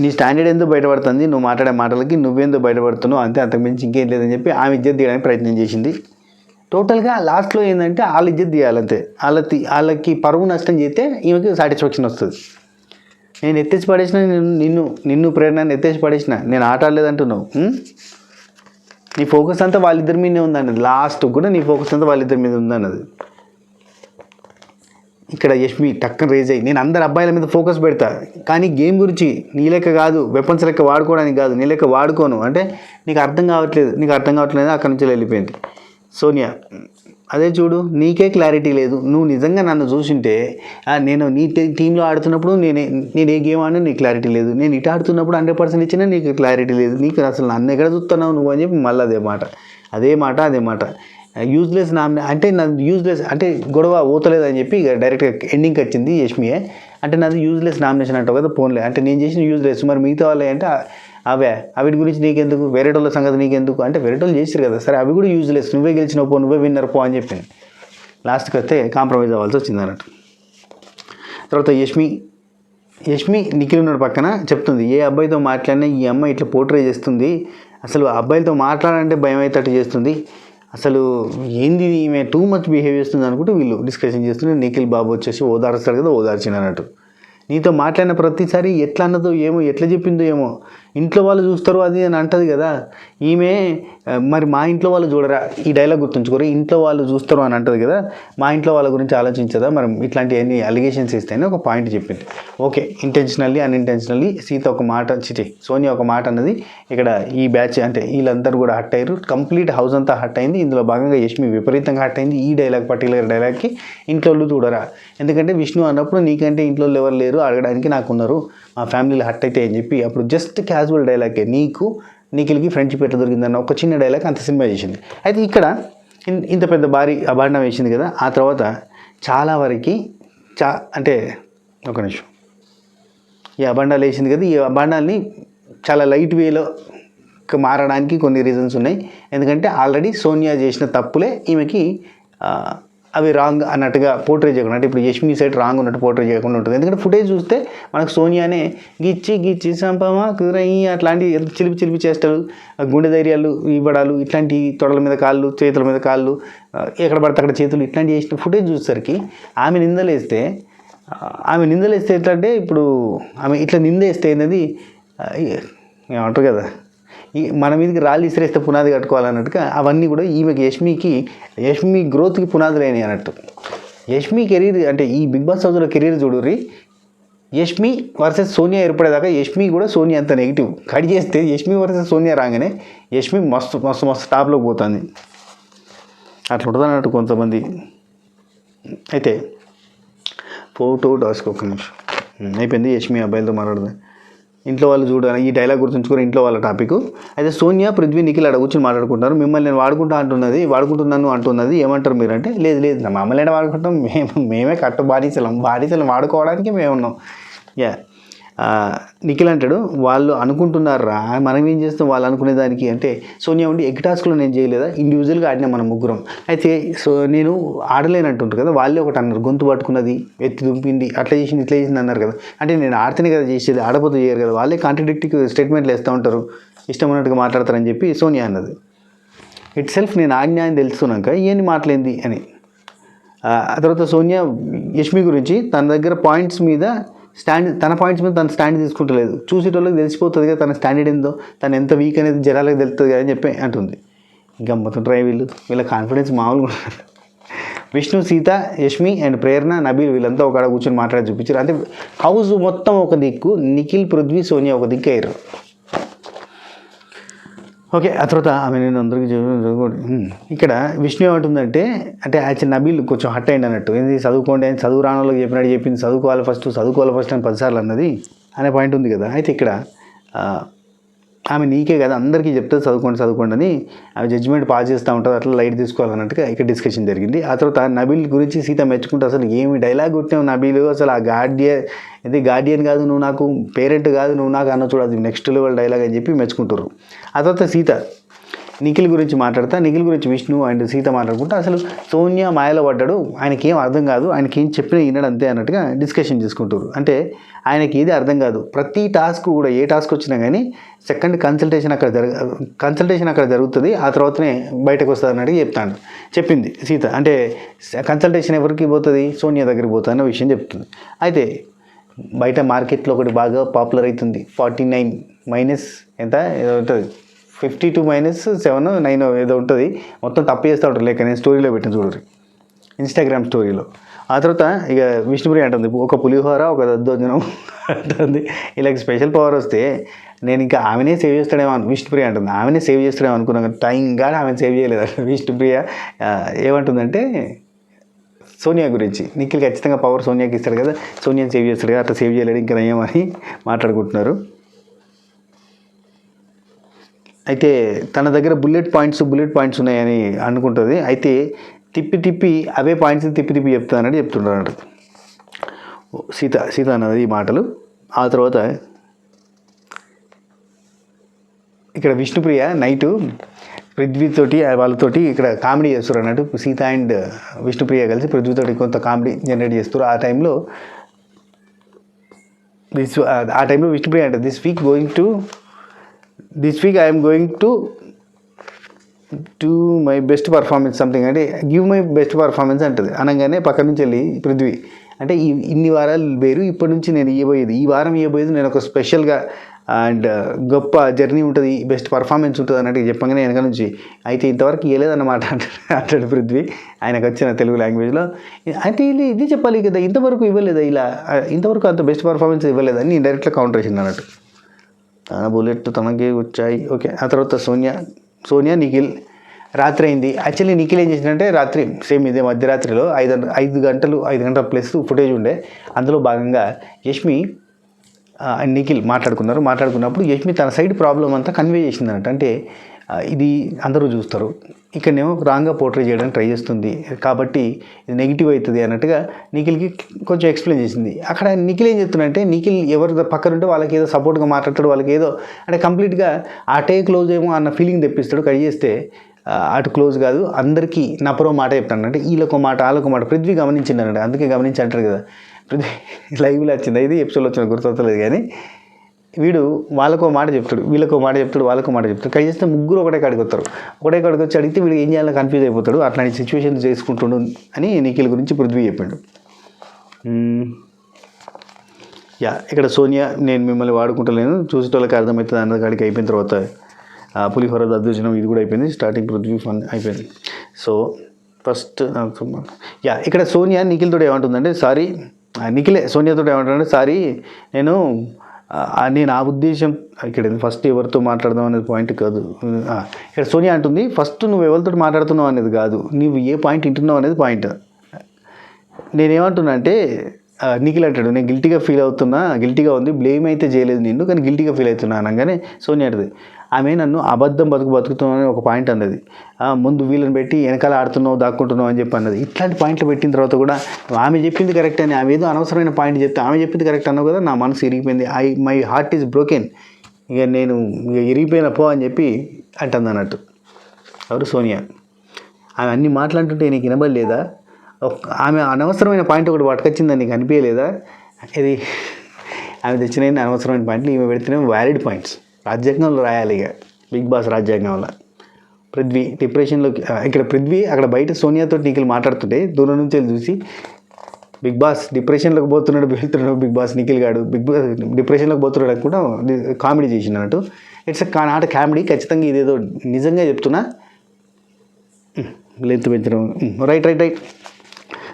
నీ స్టాండర్డ్ ఎందుకు బయటపడుతుంది, నువ్వు మాట్లాడే మాటలకి నువ్వేందో బయటపడుతున్నావు అంతే, అంతకుమించి ఇంకేం లేదని చెప్పి ఆమె ఇజ్జత్ తీయడానికి ప్రయత్నం చేసింది. టోటల్గా లాస్ట్లో ఏంటంటే వాళ్ళ ఇజ్జత్ తీయాలంతే. వాళ్ళకి పరువు నష్టం చేస్తే ఈమెకి సాటిస్ఫాక్షన్ వస్తుంది. నేను ఎత్తేసి పడేసిన, నిన్ను ప్రేరణ ఎత్తేసి పడేసిన, నేను ఆట ఆడలేదంటున్నావు. నీ ఫోకస్ అంతా వాళ్ళిద్దరి మీదే ఉందన్నది. లాస్ట్ కూడా నీ ఫోకస్ అంతా వాళ్ళిద్దరి మీద ఉందన్నది. ఇక్కడ యష్మి టక్కన రేజ్ అయ్యి, నేను అందరు అబ్బాయిల మీద ఫోకస్ పెడతా, కానీ గేమ్ గురించి నీ లెక్క కాదు, వెపన్స్ లెక్క వాడుకోవడానికి కాదు, నీ లెక్క వాడుకోను అంటే నీకు అర్థం కావట్లేదు అక్కడి నుంచి వెళ్ళిపోయింది. సోనియా, అదే చూడు, నీకే క్లారిటీ లేదు. నువ్వు నిజంగా నన్ను చూసింటే, నేను నీ టీంలో ఆడుతున్నప్పుడు నేను ఏ గేమ్ ఆడినా నీకు క్లారిటీ లేదు, నేను ఇటు ఆడుతున్నప్పుడు 100% ఇచ్చినా నీకు క్లారిటీ లేదు, నీకు అసలు నన్ను ఎక్కడ చూస్తున్నావు నువ్వు అని చెప్పి మళ్ళీ అదే మాట యూజ్లెస్ అంటే నాది యూజ్లెస్ అంటే గొడవ ఓతలేదని చెప్పి ఇక డైరెక్ట్గా ఎండింగ్కి వచ్చింది యష్మియే. అంటే నాది యూజ్లెస్ నామినేషన్ అంటావు కదా, పోన్లే అంటే నేను చేసిన యూజ్లెస్, మరి మిగతా వాళ్ళే అంటే అవిటి గురించి నీకెందుకు, వేరేటోళ్ళ సంగతి నీకెందుకు అంటే వేరేటోళ్ళు చేసారు కదా, సరే అవి కూడా యూజ్లెస్, నువ్వే గెలిచినావు పో, నువ్వే విన్నర్ పో అని చెప్పింది. లాస్ట్కి వస్తే కాంప్రమైజ్ అవ్వాల్సి వచ్చింది అన్నట్టు. తర్వాత యష్మి నిఖిల్ ఉన్నాడు పక్కన, చెప్తుంది ఏ అబ్బాయితో మాట్లాడినా ఈ అమ్మాయి ఇట్లా పోర్ట్రే చేస్తుంది, అసలు అబ్బాయిలతో మాట్లాడాలంటే భయం అయితే చేస్తుంది, అసలు ఏంది ఈమె టూ మచ్ బిహేవ్ చేస్తుంది అనుకుంటూ వీళ్ళు డిస్కషన్ చేస్తున్నారు. నిఖిల్ బాబు వచ్చేసి ఓదారుస్తాడు కదా, ఓదార్చిన అన్నట్టు. నీతో మాట్లాడిన ప్రతిసారి ఎట్లా అన్నదో ఏమో, ఎట్లా చెప్పిందో ఏమో, ఇంట్లో వాళ్ళు చూస్తారు అది అని అంటది కదా ఈమె. మరి మా ఇంట్లో వాళ్ళు చూడరా, ఈ డైలాగ్ గుర్తుంచుకోరు, ఇంట్లో వాళ్ళు చూస్తారు అని అంటది కదా, మా ఇంట్లో వాళ్ళ గురించి ఆలోచించదా, మరి ఇట్లాంటి అన్ని అలిగేషన్స్ ఇస్తేనే ఒక పాయింట్ చెప్పింది. ఓకే, ఇంటెన్షనల్లీ అన్ఇంటెన్షనల్లీ సోనియా ఒక మాట అన్నది ఇక్కడ ఈ బ్యాచ్ అంటే వీళ్ళందరూ కూడా హట్ అయ్యారు. కంప్లీట్ హౌస్ అంతా హట్ అయింది. ఇందులో భాగంగా యష్మి విపరీతంగా హట్ అయింది. ఈ పర్టికులర్ డైలాగ్కి ఇంట్లో వాళ్ళు చూడరా, ఎందుకంటే విష్ణు అన్నప్పుడు నీకంటే ఇంట్లో ఎవరు లేరు అడగడానికి నాకున్నారు, మా ఫ్యామిలీలో హట్ అయితే అని చెప్పి అప్పుడు జస్ట్ క్యాజువల్ డైలాగే నీకు నిఖిల్కి ఫ్రెండ్షిప్ ఎట్లా దొరికిందన్న ఒక చిన్న డైలాగ్ అంత సినిమా చేసింది. అయితే ఇక్కడ ఇంత పెద్ద భారీ అభాండం వేసింది కదా, ఆ తర్వాత చాలా వరకు అంటే ఒక నిమిషం, ఈ అభాండాలు వేసింది కదా, ఈ అభాండాల్ని చాలా లైట్ వేలో మారడానికి కొన్ని రీజన్స్ ఉన్నాయి. ఎందుకంటే ఆల్రెడీ సోనియా చేసిన తప్పులే ఈమెకి అవి రాంగ్ అన్నట్టుగా పోర్ట్రే చేయకుండా, అంటే ఇప్పుడు యష్మి సైడ్ రాంగ్ ఉన్నట్టు పోర్ట్రే చేయకుండా ఉంటుంది. ఎందుకంటే ఫుటేజ్ చూస్తే మనకు సోనియానే గిచ్చి సంపమా కురయ్యి అట్లాంటి చిలిపి చేష్టలు, గుండె ధైర్యాలు ఇవ్వడాలు, ఇట్లాంటి తొడల మీద కాళ్ళు, చేతుల మీద కాళ్ళు, ఎక్కడ పడితే అక్కడ చేతులు, ఇట్లాంటి చేసిన ఫుటేజ్ చూసేసరికి ఆమె నిందలేస్తే ఎట్లంటే ఇప్పుడు ఆమె ఇట్లా నిందేస్తే అనేది ఏమంటారు కదా, మన మీదకి రాళ్ళు ఇసిరేస్తే పునాది కట్టుకోవాలన్నట్టుగా అవన్నీ కూడా ఈమెకి యష్మి గ్రోత్కి పునాదులు అయినాయి అన్నట్టు. యష్మి కెరీర్ అంటే ఈ బిగ్ బాస్ హౌస్లో కెరీర్ చూడుర్రి, యష్మి వర్సెస్ సోనియా ఏర్పడేదాకా యష్మి కూడా సోనియా అంత నెగిటివ్, కట్ చేస్తే యష్మి వర్సెస్ సోనియా రాగానే యష్మి మస్తు టాప్లోకి పోతుంది. అట్లా ఉంటుంది అన్నట్టు కొంతమంది. అయితే ఫోటో టాస్క్ ఒక్క నిమిషం అయిపోయింది. యష్మి అబ్బాయిలతో మాట్లాడుతుంది. ఇంట్లో వాళ్ళు చూడాలి, ఈ డైలాగ్ గుర్తుంచుకొని ఇంట్లో వాళ్ళ టాపిక్. అయితే సోనియా పృథ్వీ నిఖిల్ అక్కడ కూర్చొని మాట్లాడుకుంటారు. మిమ్మల్ని నేను వాడుకుంటున్నాను అంటున్నది, ఏమంటారు మీరు అంటే లేదు మమ్మల్ని అయినా వాడుకుంటాం, మేమే కట్టు బానిసలం వాడుకోవడానికి మేము ఉన్నాం. నిఖిల్ అంటాడు వాళ్ళు అనుకుంటున్నారా, మనం ఏం చేస్తాం వాళ్ళు అనుకునే దానికి అంటే సోనియా ఉండి ఎగ్ టాస్క్లో నేను చేయలేదా, ఇండివిజువల్గా ఆడినా మనం ముగ్గురం. అయితే నేను ఆడలేనంటుంటారు కదా, వాళ్ళే ఒకటి అన్నారు, గొంతు పట్టుకున్నది, ఎత్తి దుంపింది, అట్లా చేసింది ఇట్లా చేసింది అన్నారు కదా, అంటే నేను ఆడితేనే కదా చేసేది, ఆడపోతే చేయరు కదా, వాళ్ళే కాంట్రడిక్టివ్ స్టేట్మెంట్లు వేస్తూ ఉంటారు, ఇష్టం ఉన్నట్టుగా మాట్లాడతారని చెప్పి సోనియా అన్నది. ఇట్ సెల్ఫ్ నేను ఆజ్ఞ అని తెలుసుకున్నాక ఇవన్నీ మాట్లాడింది అని. ఆ తర్వాత సోనియా యష్మి గురించి తన దగ్గర పాయింట్స్ మీద తన పాయింట్స్ మీద తన స్టాండ్ తీసుకుంటలేదు, చూసేటోళ్ళకి తెలిసిపోతుంది కదా తన స్టాండర్డ్ ఏందో, తను ఎంత వీక్ అనేది జనాలకు తెలుస్తుంది కదా అని చెప్పి అంటుంది. ఇంకా అమ్ముతుంటారు వీళ్ళ కాన్ఫిడెన్స్ మామూలుగా ఉండదు. విష్ణు, సీత, యష్మి అండ్ ప్రేరణ, నబీల్ వీళ్ళంతా ఒక కూర్చొని మాట్లాడి చూపించారు. అంటే హౌస్ మొత్తం ఒక దిక్కు, నిఖిల్, పృథ్వీ, సోనియా ఒక దిక్కు అయ్యారు. ఓకే, ఆ తర్వాత ఆమె నేను అందరికీ ఇక్కడ విష్ణు ఏమంటుందంటే, అంటే యాక్చువల్ నబీల్ కొంచెం హట్ అయింది అన్నట్టు, ఏంది చదువుకోండి అని చదువు రాని వాళ్ళకి చెప్పినట్టు చెప్పింది, చదువుకోవాలి ఫస్ట్ అని 10 సార్లు అన్నది అనే పాయింట్ ఉంది కదా. అయితే ఇక్కడ ఆమె నీకే కదా అందరికీ చెప్తుంది చదువుకోండి అని, ఆమె జడ్జిమెంట్ పాస్ చేస్తూ ఉంటుంది, అట్లా లైట్ తీసుకోవాలన్నట్టుగా ఇక్కడ డిస్కషన్ జరిగింది. ఆ తర్వాత నబీల్ గురించి సీత మెచ్చుకుంటూ, అసలు ఏమి డైలాగ్ కొట్టినావు నబీల్, అసలు ఆ గార్డియన్ కాదు నువ్వు, నాకు పేరెంట్ కాదు నువ్వు నాకు అన్న చూడదు, నెక్స్ట్ లెవెల్ డైలాగ్ అని చెప్పి మెచ్చుకుంటారు. ఆ తర్వాత సీత నిఖిల్ గురించి మాట్లాడతా, నిఖిల్ గురించి విష్ణు అండ్ సీత మాట్లాడుకుంటా, అసలు సోనియా మాయలో పడ్డాడు, ఆయనకి ఏం అర్థం కాదు, ఆయనకి ఏం చెప్పినా వినడు అంతే అన్నట్టుగా డిస్కషన్ చేసుకుంటారు. అంటే ఆయనకి ఏది అర్థం కాదు, ప్రతి టాస్క్ కూడా ఏ టాస్క్ వచ్చినా కానీ సెకండ్ కన్సల్టేషన్ అక్కడ జరుగుతుంది, ఆ తర్వాతనే బయటకు వస్తుంది అన్నట్టుగా చెప్పింది సీత. అంటే కన్సల్టేషన్ ఎవరికి పోతుంది, సోనియా దగ్గరికి పోతుంది అన్న విషయం చెప్తుంది. అయితే బయట మార్కెట్లో ఒకటి బాగా పాపులర్ అవుతుంది, 49 ఎంత ఏదో ఉంటుంది, 52 - 7 9 ఏదో ఉంటుంది, మొత్తం తప్పు చేస్తూ ఉంటారు. లేక నేను స్టోరీలో పెట్టిన చూడరు, ఇన్స్టాగ్రామ్ స్టోరీలో. ఆ తర్వాత ఇక విష్ణుప్రియ అంటుంది, ఒక పులిహోర ఒక దద్దోజనం అంటుంది. ఇలాగ స్పెషల్ పవర్ వస్తే నేను ఇంకా ఆమెనే సేవ్ చేస్తాడేమో విష్ణుప్రియ అంటుంది, ఆమెనే సేవ్ చేస్తాడేమో అనుకున్నాను, టైం కానీ ఆమెను సేవ్ చేయలేదు. విష్ణుప్రియ ఏమంటుందంటే సోనియా గురించి, నిఖిల్ ఖచ్చితంగా పవర్ సోనియాకి ఇస్తాడు కదా, సోనియాని సేవ్ చేస్తాడు కదా, అట్లా సేవ్ చేయలేడు ఇంకా నయ్యమని మాట్లాడుకుంటున్నారు. అయితే తన దగ్గర బుల్లెట్ పాయింట్స్ ఉన్నాయని అనుకుంటుంది. అయితే తిప్పి అవే పాయింట్స్ తిప్పి చెప్తానని చెప్తుంటాడు సీత అన్నది ఈ మాటలు. ఆ తర్వాత ఇక్కడ విష్ణుప్రియ నైటు పృథ్వీతోటి వాళ్ళతోటి ఇక్కడ కామెడీ చేస్తారు అన్నట్టు, సీత అండ్ విష్ణుప్రియ కలిసి పృథ్వీతోటి కొంత కామెడీ జనరేట్ చేస్తారు. ఆ టైంలో విష్ణుప్రియ అంటే this week I'm going to do my best performance something, అంటే గివ్ మై బెస్ట్ పర్ఫార్మెన్స్ అంటుంది. అనగానే పక్క నుంచి వెళ్ళి పృథ్వీ అంటే ఇన్ని వారాలు వేరు, ఇప్పటి నుంచి నేను ఈ వారం ఇవ్వబోయేది నేను ఒక స్పెషల్గా అండ్ గొప్ప జర్నీ ఉంటుంది, బెస్ట్ పర్ఫార్మెన్స్ ఉంటుంది అన్నట్టు చెప్పగానే వెనక నుంచి అయితే ఇంతవరకు ఇవ్వలేదన్నమాట అంటాడు పృథ్వీ ఆయనకు వచ్చిన తెలుగు లాంగ్వేజ్లో. అయితే ఇది చెప్పాలి కదా, ఇంతవరకు ఇవ్వలేదా, ఇంతవరకు అంత బెస్ట్ పర్ఫార్మెన్స్ ఇవ్వలేదని ఇండైరెక్ట్గా కౌంటర్ చేసింది అన్నట్టు. తన బుల్లెట్ తనకే వచ్చాయి. ఓకే, ఆ తర్వాత సోనియా నిఖిల్ రాత్రి అయింది. యాక్చువల్లీ నిఖిల్ ఏం చేసిందంటే రాత్రి సేమ్ ఇదే మధ్యరాత్రిలో 5 గంటల ప్లస్ ఫుటేజ్ ఉండే, అందులో భాగంగా యష్మి అండ్ నిఖిల్ మాట్లాడుకున్నప్పుడు యష్మి తన సైడ్ ప్రాబ్లం అంతా కన్వే చేసింది అన్నట్టు. అంటే ఇది అందరూ చూస్తారు, ఇక్కడనేమో రాంగ్గా పోర్ట్రే చేయడానికి ట్రై చేస్తుంది కాబట్టి ఇది నెగిటివ్ అవుతుంది అన్నట్టుగా నిఖిల్కి కొంచెం ఎక్స్ప్లెయిన్ చేసింది. అక్కడ నిఖిల్ ఏం చెప్తున్నాడంటే, నిఖిల్ ఎవరు పక్కన ఉంటే వాళ్ళకి ఏదో సపోర్ట్గా మాట్లాడతాడు, వాళ్ళకి ఏదో అంటే కంప్లీట్గా అటే క్లోజ్ ఏమో అన్న ఫీలింగ్ తెప్పిస్తాడు. కట్ చేస్తే అటు క్లోజ్ కాదు, అందరికీ నపరో మాట చెప్తాను అంటే వీళ్ళొక మాట వాళ్ళొక మాట. పృథ్వీ గమనించింది అన్నట్టు, అందుకే గమనించి అంటారు కదా, పృథ్వీ లైవ్లో వచ్చింది, ఇది ఎపిసోడ్లో వచ్చిన గుర్తొస్తలేదు కానీ వీడు వాళ్ళకో మాట చెప్తాడు, వీళ్ళకో మాట చెప్తాడు, వాళ్ళకో మాట చెప్తాడు. కట్ చేస్తే ముగ్గురు ఒకటే కాడికి వచ్చి అడిగితే వీడు ఏం చేయాలో కన్ఫ్యూజ్ అయిపోతాడు. అట్లాంటి సిచ్యువేషన్ చేసుకుంటుండు అని నిఖిల్ గురించి పృథ్వీ చెప్పాడు. ఇక్కడ సోనియా నేను మిమ్మల్ని వాడుకుంటలేను, చూసేటోళ్ళకి అర్థమవుతుంది అన్న కాడికి అయిపోయిన తర్వాత పులిహోర దద్దోజనం ఇది కూడా అయిపోయింది, స్టార్టింగ్ పృథ్వీ ఫన్ అయిపోయింది. సో ఫస్ట్ ఇక్కడ సోనియా నిఖిల్తో ఏమంటుందంటే నిఖిలే సోనియాతో ఏమంటుందంటే నేను ఆ ఉద్దేశం ఇక్కడ ఫస్ట్ ఎవరితో మాట్లాడదాం అనేది పాయింట్ కాదు. ఇక్కడ సోనియా అంటుంది ఫస్ట్ నువ్వు ఎవరితో మాట్లాడుతున్నావు అనేది కాదు, నువ్వు ఏ పాయింట్ వింటున్నావు అనేది పాయింట్. నేనేమంటున్నా అంటే నిఖిల్ అంటాడు నేను గిల్టీగా ఉంది, బ్లేమ్ అయితే చేయలేదు నిన్ను కానీ గిల్టీగా ఫీల్ అవుతున్నా అనగానే సోనియా అంటది ఆమె నన్ను అబద్ధం బతుకుతున్నావు అని ఒక పాయింట్ అన్నది. ముందు వీళ్ళని పెట్టి వెనకాల ఆడుతున్నావు దాక్కుంటున్నావు అని చెప్పి అన్నది. ఇట్లాంటి పాయింట్లు పెట్టిన తర్వాత కూడా ఆమె చెప్పింది కరెక్ట్ అని, ఆమె ఏదో అనవసరమైన పాయింట్ చెప్తే ఆమె చెప్పింది కరెక్ట్ అన్నావు కదా, నా మనసు ఇరిగిపోయింది, మై హార్ట్ ఈజ్ బ్రోకెన్, నేను ఇరిగిపోయిన పో అని చెప్పి అంటుంది అన్నట్టు. ఎవరు సోనియా. ఆమె అన్ని మాట్లాడుతుంటే నీకు వినబడలేదా, ఆమె అనవసరమైన పాయింట్ ఒకటి పట్టుకొచ్చిందని నీకు అనిపించలేదా, ఇది ఆమె తెచ్చిన అనవసరమైన పాయింట్లు ఈమె పెడితేనే వ్యాలిడ్ పాయింట్స్. రాజ్యాంగంలో రాయాలి, ఇక బిగ్ బాస్ రాజ్యాంగంలో. పృథ్వీ డిప్రెషన్లోకి ఇక్కడ పృథ్వీ అక్కడ బయట సోనియాతో నిఖిల్ మాట్లాడుతుంటే దూరం నుంచి వెళ్ళి చూసి బిగ్ బాస్ డిప్రెషన్లోకి వెళ్తున్నాడు బిగ్ బాస్ నిఖిల్ గాడు డిప్రెషన్లోకి పోతున్నాడు కూడా కామెడీ చేసినట్టు. ఇట్స్ నాట్ కామెడీ, ఖచ్చితంగా ఇదేదో నిజంగా చెప్తున్నా లెంత్ పెంచడం. రైట్.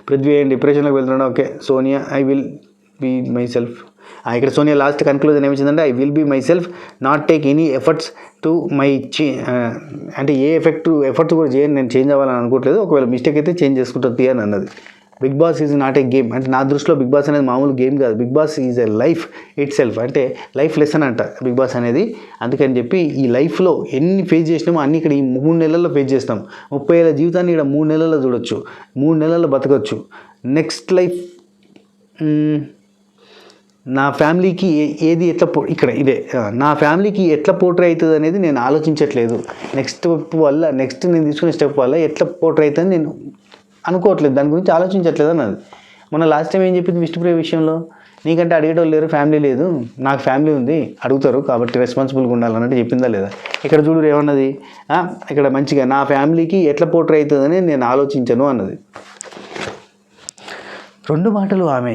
పృథ్వీ డిప్రెషన్లోకి వెళ్తున్నాడు. Okay. Sonia I will be myself. ఇక్కడ సోనియా లాస్ట్ కన్క్లూజన్ ఏమిచ్చిందంటే I will be myself, not take any efforts to my అంటే ఏ ఎఫర్ట్స్ కూడా చేయని, నేను చేంజ్ అవ్వాలని అనుకోవట్లేదు, ఒకవేళ మిస్టేక్ అయితే చేంజ్ చేసుకుంటుంది అని అన్నది. Bigg Boss is not a game. అంటే నా దృష్టిలో బిగ్ బాస్ అనేది మామూలు గేమ్ కాదు. Bigg Boss is a life itself. అంటే లైఫ్ లెసన్ అంట బిగ్ బాస్ అనేది. అందుకని చెప్పి ఈ లైఫ్లో ఎన్ని ఫేస్ చేసినామో అన్నీ ఇక్కడ ఈ 3 నెలల్లో ఫేస్ చేస్తాం. 30 ఏళ్ళ జీవితాన్ని ఇక్కడ 3 నెలల్లో చూడొచ్చు, 3 నెలల్లో బతకచ్చు. నెక్స్ట్ లైఫ్ నా ఫ్యామిలీకి ఏది ఎట్లా ఇక్కడ ఇదే నా ఫ్యామిలీకి ఎట్లా పోర్ట్రే అవుతుంది అనేది నేను ఆలోచించట్లేదు. నెక్స్ట్ నేను తీసుకునే స్టెప్ వల్ల ఎట్లా పోర్ట్రే అవుతుంది నేను అనుకోవట్లేదు, దాని గురించి ఆలోచించట్లేదు అన్నది. మొన్న లాస్ట్ టైం ఏం చెప్పింది విష్ణుప్రియ విషయంలో, నీకంటే అడిగేటోళ్ళు లేరు, ఫ్యామిలీ లేదు, నాకు ఫ్యామిలీ ఉంది, అడుగుతారు కాబట్టి రెస్పాన్సిబుల్గా ఉండాలన్నట్టు చెప్పిందా లేదా? ఇక్కడ చూడు ఏమన్నది, ఇక్కడ మంచిగా నా ఫ్యామిలీకి ఎట్లా పోర్ట్రే అవుతుందని నేను ఆలోచించను అన్నది. 2 మాటలు ఆమె.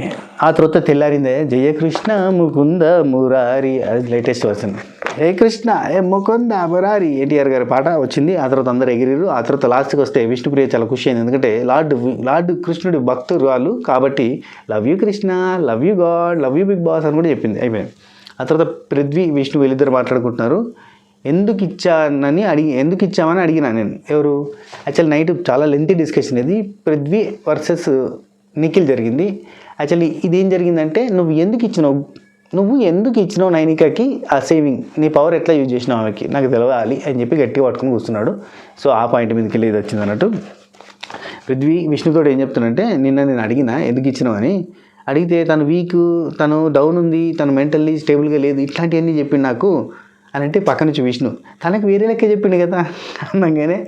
ఆ తర్వాత తెల్లారిందే జయకృష్ణ ముకుంద మురారి, అది లేటెస్ట్ వర్షన్. ఏ కృష్ణ ఏ ముకుంద మురారి ఎన్టీఆర్ గారి పాట వచ్చింది. ఆ తర్వాత అందరు ఎగిరిరు. ఆ తర్వాత లాస్ట్కి వస్తే విష్ణుప్రియ చాలా ఖుషి అయింది, ఎందుకంటే లార్డ్ కృష్ణుడి భక్తురాలు కాబట్టి love you Krishna, love you God, love you Bigg Boss అని కూడా చెప్పింది. అయిపోయింది. ఆ తర్వాత పృథ్వీ విష్ణు వీళ్ళిద్దరు మాట్లాడుకుంటున్నారు. ఎందుకు ఇచ్చామని అడిగినా నేను. ఎవరు యాక్చువల్లీ నైట్ చాలా లెంతీ డిస్కషన్ ఇది, పృథ్వీ వర్సెస్ నిఖిల్ జరిగింది. యాక్చువల్లీ ఇదేం జరిగిందంటే నువ్వు ఎందుకు ఇచ్చినావు నైనికాకి ఆ సేవింగ్, నీ పవర్ ఎట్లా యూజ్ చేసినావు ఆమెకి నాకు తెలవాలి అని చెప్పి గట్టిగా పట్టుకుని కూర్చున్నాడు. సో ఆ పాయింట్ మీదకి వెళ్ళి ఇది వచ్చింది అన్నట్టు. పృథ్వీ విష్ణుతో ఏం చెప్తానంటే, నేను అడిగినా ఎందుకు ఇచ్చినావు అని, అడిగితే తను వీక్, తను డౌన్ ఉంది, తను మెంటల్లీ స్టేబుల్గా లేదు, ఇట్లాంటివన్నీ చెప్పింది నాకు అని అంటే పక్క నుంచి విష్ణు తనకు వేరే లెక్క చెప్పిండు కదా అనగానే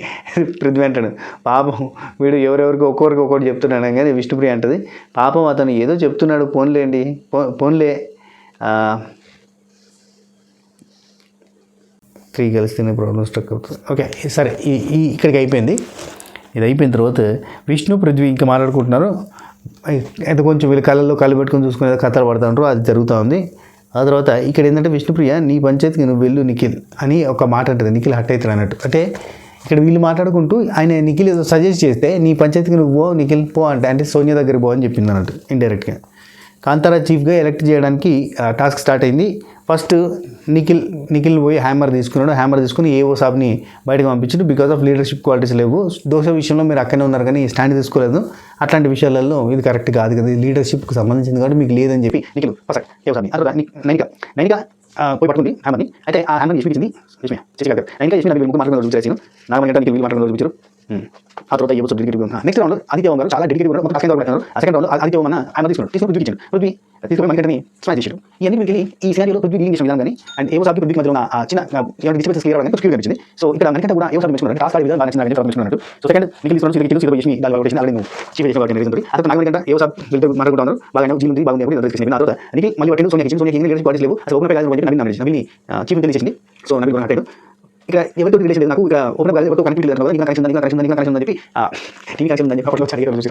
పృథ్వీ అంటాడు, పాపం వీడు ఎవరెవరికి ఒక్కొక్కటి చెప్తున్నాడు అనగానే విష్ణుప్రియ అంటది, పాపం అతను ఏదో చెప్తున్నాడు, పోన్లే 3 కలిస్తేనే ప్రాబ్లమ్ స్ట్రక్ అవుతుంది. ఓకే సరే, ఇక్కడికి అయిపోయింది. ఇది అయిపోయిన తర్వాత విష్ణు పృథ్వీ ఇంకా మాట్లాడుకుంటున్నారు. అయితే కొంచెం వీళ్ళు కళ్ళల్లో కళ్ళు పెట్టుకొని చూసుకునే కథలు పడుతూ ఉంటారు, అది జరుగుతూ ఉంది. ఆ తర్వాత ఇక్కడ ఏంటంటే విష్ణుప్రియ నీ పంచాయతీకి నువ్వు వెళ్ళు నిఖిల్ అని ఒక మాట అంటుంది. నిఖిల్ హట్ అవుతారు అన్నట్టు. అంటే ఇక్కడ వీళ్ళు మాట్లాడుకుంటూ ఆయన నిఖిల్ ఏదో సజెస్ట్ చేస్తే నీ పంచాయతీకి నువ్వు పో నిఖిల్ పో అంటే సోనియా దగ్గర పో అని చెప్పింది అన్నట్టు ఇండైరెక్ట్గా. కాంతారా చీఫ్గా ఎలక్ట్ చేయడానికి టాస్క్ స్టార్ట్ అయింది. ఫస్ట్ నిఖిల్ పోయి హ్యామర్ తీసుకుని ఏఓ సాబ్ని బయటకు పంపించాడు. బికాస్ ఆఫ్ లీడర్షిప్ క్వాలిటీస్ లేవు. దోశ విషయంలో మీరు అక్కడనే ఉన్నారు కానీ స్టాండ్ తీసుకోలేదు, అట్లాంటి విషయాలలో ఇది కరెక్ట్ కాదు కదా, ఇది లీడర్షిప్కి సంబంధించింది కాబట్టి మీకు లేదని చెప్పి నిఖిల్ ఫస్ట్ ఏఓ సాబ్ని నైనిక పోయి పట్టుకుంది హ్యామర్ని. అయితే ఆ హ్యామర్ని ఇచ్చింది నైనిక ముగ్గురు మాట్లాడుకున్న రోజు చేసాను, నాగమణి గంటకి వీళ్ళు మాట్లాడుకున్న రోజు చూపించారు. ఆ తర్వాత ఏవో డెడికేటివ్ నెక్స్ట్ రౌండ్ ఆదిత్య ఓం గారు చాలా డెడికేటివ్ ఉన్నారు. మొత్తం సెకండ్ రౌండ్ ఆ సెకండ్ రౌండ్ ఆదిత్య ఓం అన్న ఆయన తీసుకుని పృథ్వీ తీసుకుని మనకి స్మాష్ చేశాడు. ఇవన్నీ మీకు ఈ సినారియోలో పృథ్వీ డీలింగ్ చేసిన విధానం కానీ అండ్ ఏవో సాబ్ పృథ్వీ మధ్యలో చిన్న డిస్టర్బెన్స్ క్లియర్ అవ్వడానికి క్లియర్ కనిపించింది. సో ఇక్కడ మనకంటే కూడా ఏవో సాబ్ మెచ్చుకున్నారు, టాస్క్ ఆడే విధానం బాగా నచ్చింది. సో సెకండ్ నిఖిల్ తీసుకుని చేసి దాని వల్ల ఆల్రెడీ నువ్వు చీఫ్ చేసిన వాటి రీజన్. అతను నాగమణి గంట ఏవో సాబ్ వీళ్ళతో మాట్లాడుకుంటున్నారు, బాగా జీల్ ఉంది బాగుంది ఆ తర్వాత నిఖిల్ మళ్ళీ పట్టిండు సోనియా లీడర్షిప్ క్వాలిటీస్ లేవు, అసలు ఓపెన్ చెప్పి నవీన్ చీఫ్ తెలియజేసింది. సో నవీన్ కూడా హట్టాడు. ఇక ఎవరితో రిలేషన్ లేదు నాకు, ఇక ఓపెన్ ఎవరితో కనెక్ట్ లేదు కదా, ఇంకా కనెక్షన్ ఉందని చెప్పి టీవీ కనెక్షన్ ఉందని చెప్పి అప్పట్లో అడిగారు.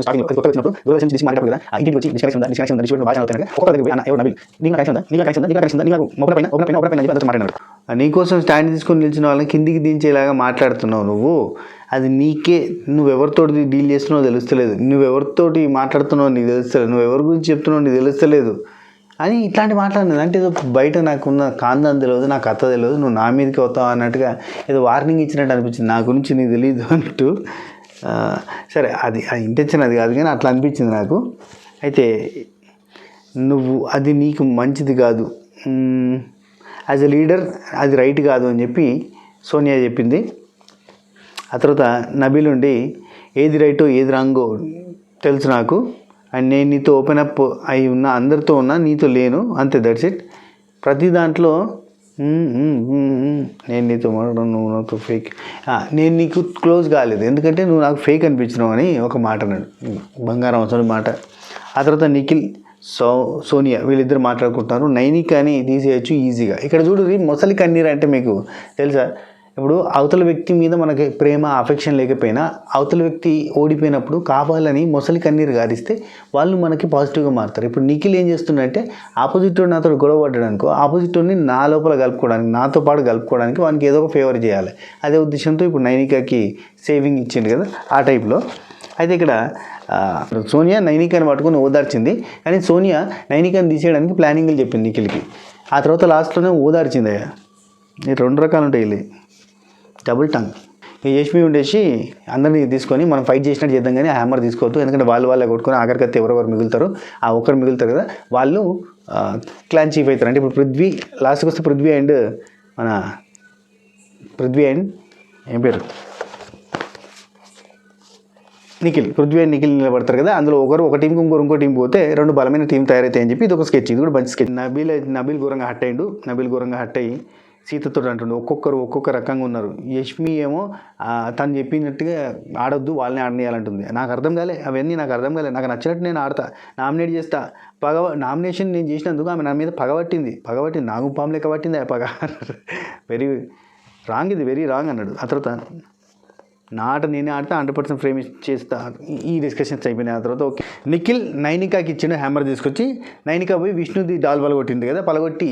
స్టార్టింగ్ కొత్త వచ్చినప్పుడు దూరదర్శన్ చేసి మాట్లాడు కదా, ఇంటికి వచ్చి డిస్కషన్ ఉందా బాగా అవుతాయి ఒక్కొక్క దగ్గర ఎవరు నవీన్ నీకు కనెక్షన్ నీకు మొబైల్ పైన చెప్పి అందరూ మాట్లాడినారు. నీకోసం స్టాండ్ తీసుకొని నిలిచిన వాళ్ళని కిందికి దించేలాగా మాట్లాడుతున్నావు నువ్వు. అది నీకే, నువ్వెవరితోటి డీల్ చేస్తున్నావు తెలుస్తలేదు, నువ్వెవరితోటి మాట్లాడుతున్నావు నీకు తెలుస్తలేదు, నువ్వెవరి గురించి చెప్తున్నావు నీకు తెలుస్తలేదు అని ఇట్లాంటి మాట్లాడినది. అంటే ఏదో బయట నాకున్న కాంతం తెలియదు, నాకు అత్త తెలియదు, నువ్వు నా మీదకి వస్తావు అన్నట్టుగా ఏదో వార్నింగ్ ఇచ్చినట్టు అనిపించింది, నా గురించి నీకు తెలియదు అన్నట్టు. సరే అది ఇంటెన్షన్ అది కాదు కానీ అట్లా అనిపించింది నాకు. అయితే నువ్వు అది నీకు మంచిది కాదు, యాజ్ ఎ లీడర్ అది రైట్ కాదు అని చెప్పి సోనియా చెప్పింది. ఆ తర్వాత నబీల్ ఉండి ఏది రైటో ఏది రాంగో తెలుసు నాకు, అండ్ నేను నీతో ఓపెన్ అప్ అయి ఉన్నా, అందరితో ఉన్నా, నీతో లేను, అంతే, దట్స్ ఇట్. ప్రతి దాంట్లో నేను నీతో మాట్లాడడం, నువ్వు నాతో ఫేక్, నేను నీకు క్లోజ్ కాలేదు ఎందుకంటే నువ్వు నాకు ఫేక్ అనిపించినావు అని ఒక మాట అన్నాడు, బంగారం అవసరం మాట. ఆ తర్వాత నిఖిల్ సోనియా వీళ్ళిద్దరు మాట్లాడుకుంటున్నారు. నైనికాని తీసేయచ్చు ఈజీగా. ఇక్కడ చూడు మొసలి కన్నీరు అంటే మీకు తెలుసా, ఇప్పుడు అవతల వ్యక్తి మీద మనకి ప్రేమ అఫెక్షన్ లేకపోయినా అవతల వ్యక్తి ఓడిపోయినప్పుడు కావాలని మొసలి కన్నీరు గారిస్తే వాళ్ళు మనకి పాజిటివ్గా మారుతారు. ఇప్పుడు నిఖిల్ ఏం చేస్తుందంటే ఆపోజిట్ వాడు నాతో గొడవ పడ్డాడు అనుకో, ఆపోజిట్ వాడిని నా లోపల కలుపుకోవడానికి, నాతో పాటు కలుపుకోవడానికి వానికి ఏదో ఒక ఫేవర్ చేయాలి. అదే ఉద్దేశంతో ఇప్పుడు నైనికాకి సేవింగ్ ఇచ్చింది కదా ఆ టైప్లో. అయితే ఇక్కడ సోనియా నైనికాని పట్టుకొని ఓదార్చింది, కానీ సోనియా నైనికాని తీసేయడానికి ప్లానింగ్లు చెప్పింది నిఖిల్కి. ఆ తర్వాత లాస్ట్లోనే ఓదార్చింది. అయ్యా ఈ 2 రకాలు ఉంటాయి, వెళ్ళి డబుల్ టంగ్. ఈ యష్మి ఉండేసి అందరినీ తీసుకొని మనం ఫైట్ చేసినట్టు చేద్దాం, కానీ హ్యామర్ తీసుకోవద్దు, ఎందుకంటే వాళ్ళే కొట్టుకొని ఆఖరికత్తే ఎవరెవరు మిగులుతారు, ఆ ఒక్కరు మిగులుతారు కదా వాళ్ళు క్లాన్ చీఫ్ అవుతారు. అంటే ఇప్పుడు పృథ్వీ లాస్ట్కి వస్తే పృథ్వీ అండ్ ఏం పేరు నిఖిల్, పృథ్వీ అండ్ నిఖిల్ నిలబడతారు కదా. అందులో ఒక టీంకి ఇంకో టీం పోతే 2 బలమైన టీం తయారైతాయని చెప్పి ఇది ఒక స్కెచ్. ఇది కూడా మంచి స్కెచ్. నబీల్ ఘోరంగా హట్ అయ్యి సీతతో అంటుండు. ఒక్కొక్క రకంగా ఉన్నారు. యష్మి ఏమో తను చెప్పినట్టుగా ఆడొద్దు, వాళ్ళని ఆడనేయాలంటుంది. నాకు అర్థం కాలే, నాకు నచ్చినట్టు నేను ఆడతా, నామినేట్ చేస్తా. నామినేషన్ నేను చేసినందుకు ఆమె నా మీద పగబట్టింది, నాగు పాము లెక్క పట్టింది ఆ పగ. వెరీ రాంగ్, ఇది వెరీ రాంగ్ అన్నాడు. ఆ తర్వాత నా ఆట నేనే ఆడతా, 100% ఫ్రేమ్ చేస్తా. ఈ డిస్కషన్స్ అయిపోయినాయి. ఆ తర్వాత ఓకే, నిఖిల్ నైనికాకి ఇచ్చిన హ్యామర్ తీసుకొచ్చి నైనికా పోయి విష్ణుది డాల్ పలగొట్టింది కదా. పలగొట్టి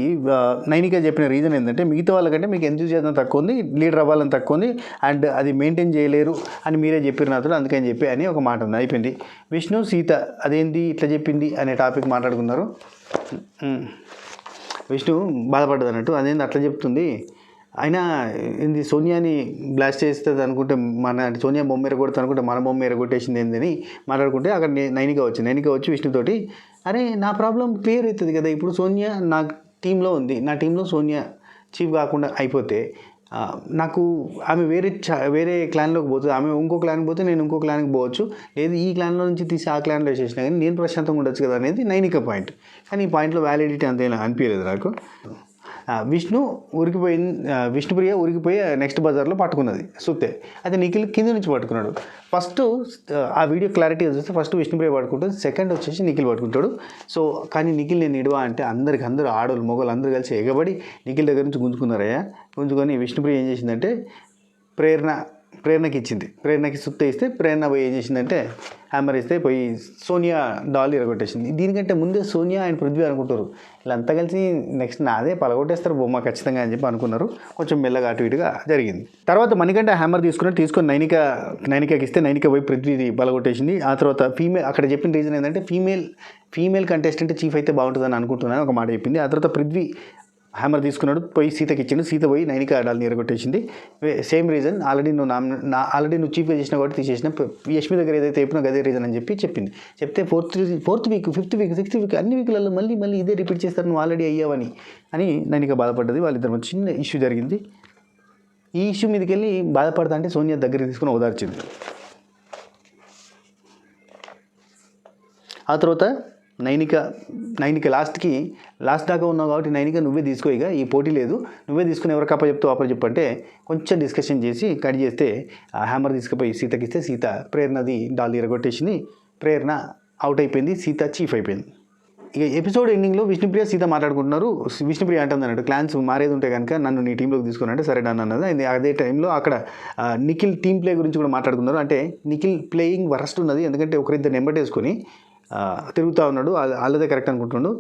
నైనికా చెప్పిన రీజన్ ఏంటంటే మిగతా వాళ్ళకంటే మీకు ఎంతూజియాజం తక్కువ ఉంది, లీడర్ అవ్వాలని తక్కువ ఉంది, అండ్ అది మెయింటైన్ చేయలేరు అని మీరే చెప్పారు నాతో, అందుకని చెప్పి అని ఒక మాట ఉంది. అయిపోయింది. విష్ణు సీత అదేంటి ఇట్లా చెప్పింది అనే టాపిక్ మాట్లాడుకున్నారు. విష్ణు బాధపడ్డది అన్నట్టు, అదేంటి అట్లా చెప్తుంది, అయినా ఇది సోనియాని బ్లాస్ట్ చేస్తుంది అనుకుంటే సోనియా బొమ్మ ఎరగొడుతుంది అనుకుంటే మన బొమ్మ ఎరగొట్టేసింది ఏందని మాట్లాడుకుంటే అక్కడ నైనికా వచ్చి విష్ణుతోటి, అరే నా ప్రాబ్లం క్లియర్ అవుతుంది కదా, ఇప్పుడు సోనియా నా టీంలో ఉంది, నా టీంలో సోనియా చీఫ్ కాకుండా అయిపోతే నాకు ఆమె వేరే క్లాన్లోకి పోతుంది, ఆమె ఇంకో క్లాన్కి పోతే నేను ఇంకో క్లాన్కి పోవచ్చు, లేదు ఈ క్లాన్లో నుంచి తీసి ఆ క్లాన్లో వేసేసినా కానీ నేను ప్రశాంతంగా ఉండొచ్చు కదా అనేది నైనికా పాయింట్. కానీ ఈ పాయింట్లో వ్యాలిడిటీ అంతేనా అనిపించలేదు నాకు. విష్ణుప్రియ ఉరికిపోయి నెక్స్ట్ బజార్లో పట్టుకున్నది సుత్తే. అయితే నిఖిల్ కింద నుంచి పట్టుకున్నాడు. ఫస్ట్ ఆ వీడియో క్లారిటీ చూస్తే ఫస్ట్ విష్ణుప్రియ పట్టుకుంటుంది, సెకండ్ వచ్చేసి నిఖిల్ పట్టుకుంటాడు. సో కానీ నిఖిల్ నేను ఇడవా అంటే అందరూ ఆడోళ్ళు మొగోళ్ళు అందరూ కలిసి ఎగబడి నిఖిల్ దగ్గర నుంచి గుంజుకున్నారయ్యా. గుంజుకొని విష్ణుప్రియ ఏం చేసిందంటే ప్రేరణకి ఇచ్చింది. ప్రేరణకి సుత్త ఇస్తే ప్రేరణ పోయి ఏం చేసిందంటే హ్యామర్ ఇస్తే పోయి సోనియా డాల్ ఇరగొట్టేసింది. దీనికంటే ముందే సోనియా అండ్ పృథ్వీ అనుకుంటారు వీళ్ళంతా కలిసి నెక్స్ట్ నాదే పలగొట్టేస్తారు బొమ్మ ఖచ్చితంగా అని చెప్పి అనుకున్నారు. కొంచెం మెల్లగా అటు ఇటుగా జరిగింది. తర్వాత మణికంఠ హ్యామర్ తీసుకొని నైనికాకి ఇస్తే నైనికా పోయి పృథ్వీది పలగొట్టేసింది. ఆ తర్వాత అక్కడ చెప్పిన రీజన్ ఏంటంటే ఫీమేల్ కంటెస్టెంట్ చీఫ్ అయితే బాగుంటుందని అనుకుంటున్నాను ఒక మాట చెప్పింది. ఆ తర్వాత పృథ్వీ హ్యామర్ తీసుకున్నాడు, పోయి సీతకి ఇచ్చిండు, సీత పోయి నైనికా డాల్ని ఎరగొట్టేసింది. సేమ్ రీజన్, ఆల్రెడీ నువ్వు చీఫ్గా చేసిన కాబట్టి తీసేసిన, యష్మి దగ్గర ఏదైతే చెప్పినా అదే రీజన్ అని చెప్పింది. చెప్తే fourth week 5th week 6th week అన్ని వీక్లలో మళ్ళీ ఇదే రిపీట్ చేస్తారు, నువ్వు ఆల్రెడీ అయ్యావని అని నైనికా బాధపడ్డది. వాళ్ళిద్దరు చిన్న ఇష్యూ జరిగింది. ఈ ఇష్యూ మీదకి వెళ్ళి బాధపడతా అంటే సోనియా దగ్గరికి తీసుకుని ఓదార్చింది. ఆ తర్వాత నైనిక లాస్ట్ దాకా ఉన్నావు కాబట్టి నైనిక నువ్వే తీసుకో, ఇక ఈ పోటీ లేదు, నువ్వే తీసుకుని ఎవరికి అప్పచెప్పు అంటే కొంచెం డిస్కషన్ చేసి కట్ చేస్తే హ్యామర్ తీసుకుపోయి సీతకి ఇస్తే సీత ప్రేరణది డాల్ ఎరగొట్టేసింది. ప్రేరణ అవుట్ అయిపోయింది, సీత చీఫ్ అయిపోయింది. ఇక ఎపిసోడ్ ఎండింగ్లో విష్ణుప్రియ సీత మాట్లాడుకుంటున్నారు. విష్ణుప్రియ అంటుంది అన్నట్టు క్లాన్స్ మారేది ఉంటే కనుక నన్ను నీ టీంలోకి తీసుకున్నారంటే సరే డన్ అన్నది. అదే టైంలో అక్కడ నిఖిల్ టీం ప్లే గురించి కూడా మాట్లాడుకున్నారు. అంటే నిఖిల్ ప్లేయింగ్ వరస్ట్ ఉన్నది, ఎందుకంటే ఒకరిద్దరు నెంబటేసుకొని తిరుగుతూ ఉన్నాడు, వాళ్ళదే కరెక్ట్ అనుకుంటున్నాడు.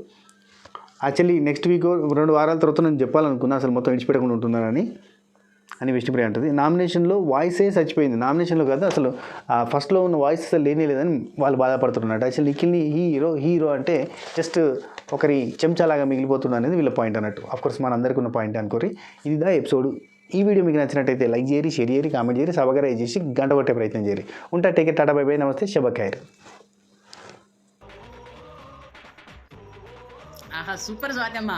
యాక్చువల్లీ నెక్స్ట్ వీక్ 2 వారాల తర్వాత నేను చెప్పాలనుకున్నా అసలు మొత్తం విడిచిపెట్టకుండా ఉంటున్నారని విష్ణుప్రియ అంటుంది. నామినేషన్లో వాయిసే చచ్చిపోయింది, నామినేషన్లో కాదు అసలు ఫస్ట్లో ఉన్న వాయిస్ అసలు లేదని వాళ్ళు బాధపడుతున్నారు. యాక్చువల్లీ నిఖిల్ని హీరో అంటే జస్ట్ ఒకరి చెంచాలాగా మిగిలిపోతున్నా అనేది వీళ్ళ పాయింట్ అన్నట్టు. అఫ్కోర్స్ మన అందరికీ ఉన్న పాయింట్ అనుకోరి. ఇదిదా ఎపిసోడ్. ఈ వీడియో మీకు నచ్చినట్టయితే లైక్ చేయరి, షేర్ చేయరి, కామెంట్ చేయరి, సబ్స్క్రైబ్ చేసి గంట కొట్టే ప్రయత్నం చేయరి. ఉంటా, టేక్ టాటా, బై బై, నమస్తే, శుభఖైర్. ఆహా సూపర్ స్వాతి అమ్మ,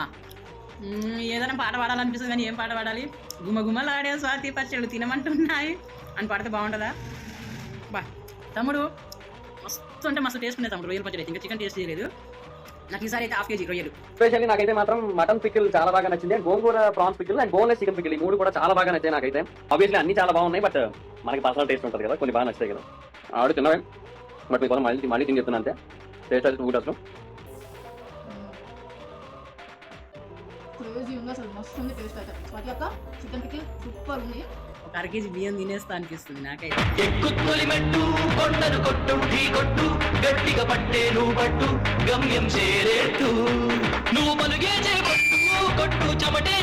ఏదైనా పాట పాడాలనిపిస్తుంది కానీ ఏం పాట పాడాలి? గుమ్మలాడే స్వాతి పచ్చళ్ళు తినమంటున్నాయి అని పాడితే బాగుంటుందా? బా తమ్ముడు మస్తు అంటే మస్తు టేస్ట్ ఉన్నాయి తమ్ముడు. రొయ్యలు పచ్చడి ఇంకా చికెన్ టేస్ట్ చేయలేదు నాకు ఈసారి అయితే 1/2 kg రొయ్యలు. స్పెషల్లీ నాకైతే మాత్రం మటన్ పికిల్ చాలా బాగా నచ్చింది, and gongura prawns pickle and boneless chicken pickle, ఈ 3 కూడా చాలా బాగా నచ్చాయి నాకైతే. ఆబ్వియస్లీ అన్ని చాలా బాగున్నాయి, బట్ మనకి పర్సనల్ టేస్ట్ ఉంటుంది కదా, కొన్ని బాగా నచ్చాయి కదా. ఆవిడ తిన్నవే, బట్ మీకోసం మళ్ళీ తిని చెప్తున్నా అంతే. టేస్ట్ అయితే 2 అసలు క్రేజీ ఉంది అసలు, మస్తు ఉంది టేస్ట్ అయితే. స్వాతి అక్క చికెన్ పికిల్ సూపర్ ఉంది. ఒక అరకేజీ బియ్యం తినేస్తా అనిపిస్తుంది నాకైతే. ఎక్కుత్తొలి మెట్టు కొండను కొట్టు ఢీ కొట్టు గట్టిగా పట్టే నువ్వు పట్టు గమ్యం చేరేట్టు నువ్వు పలుగే చేపట్టు కొట్టు చెమటే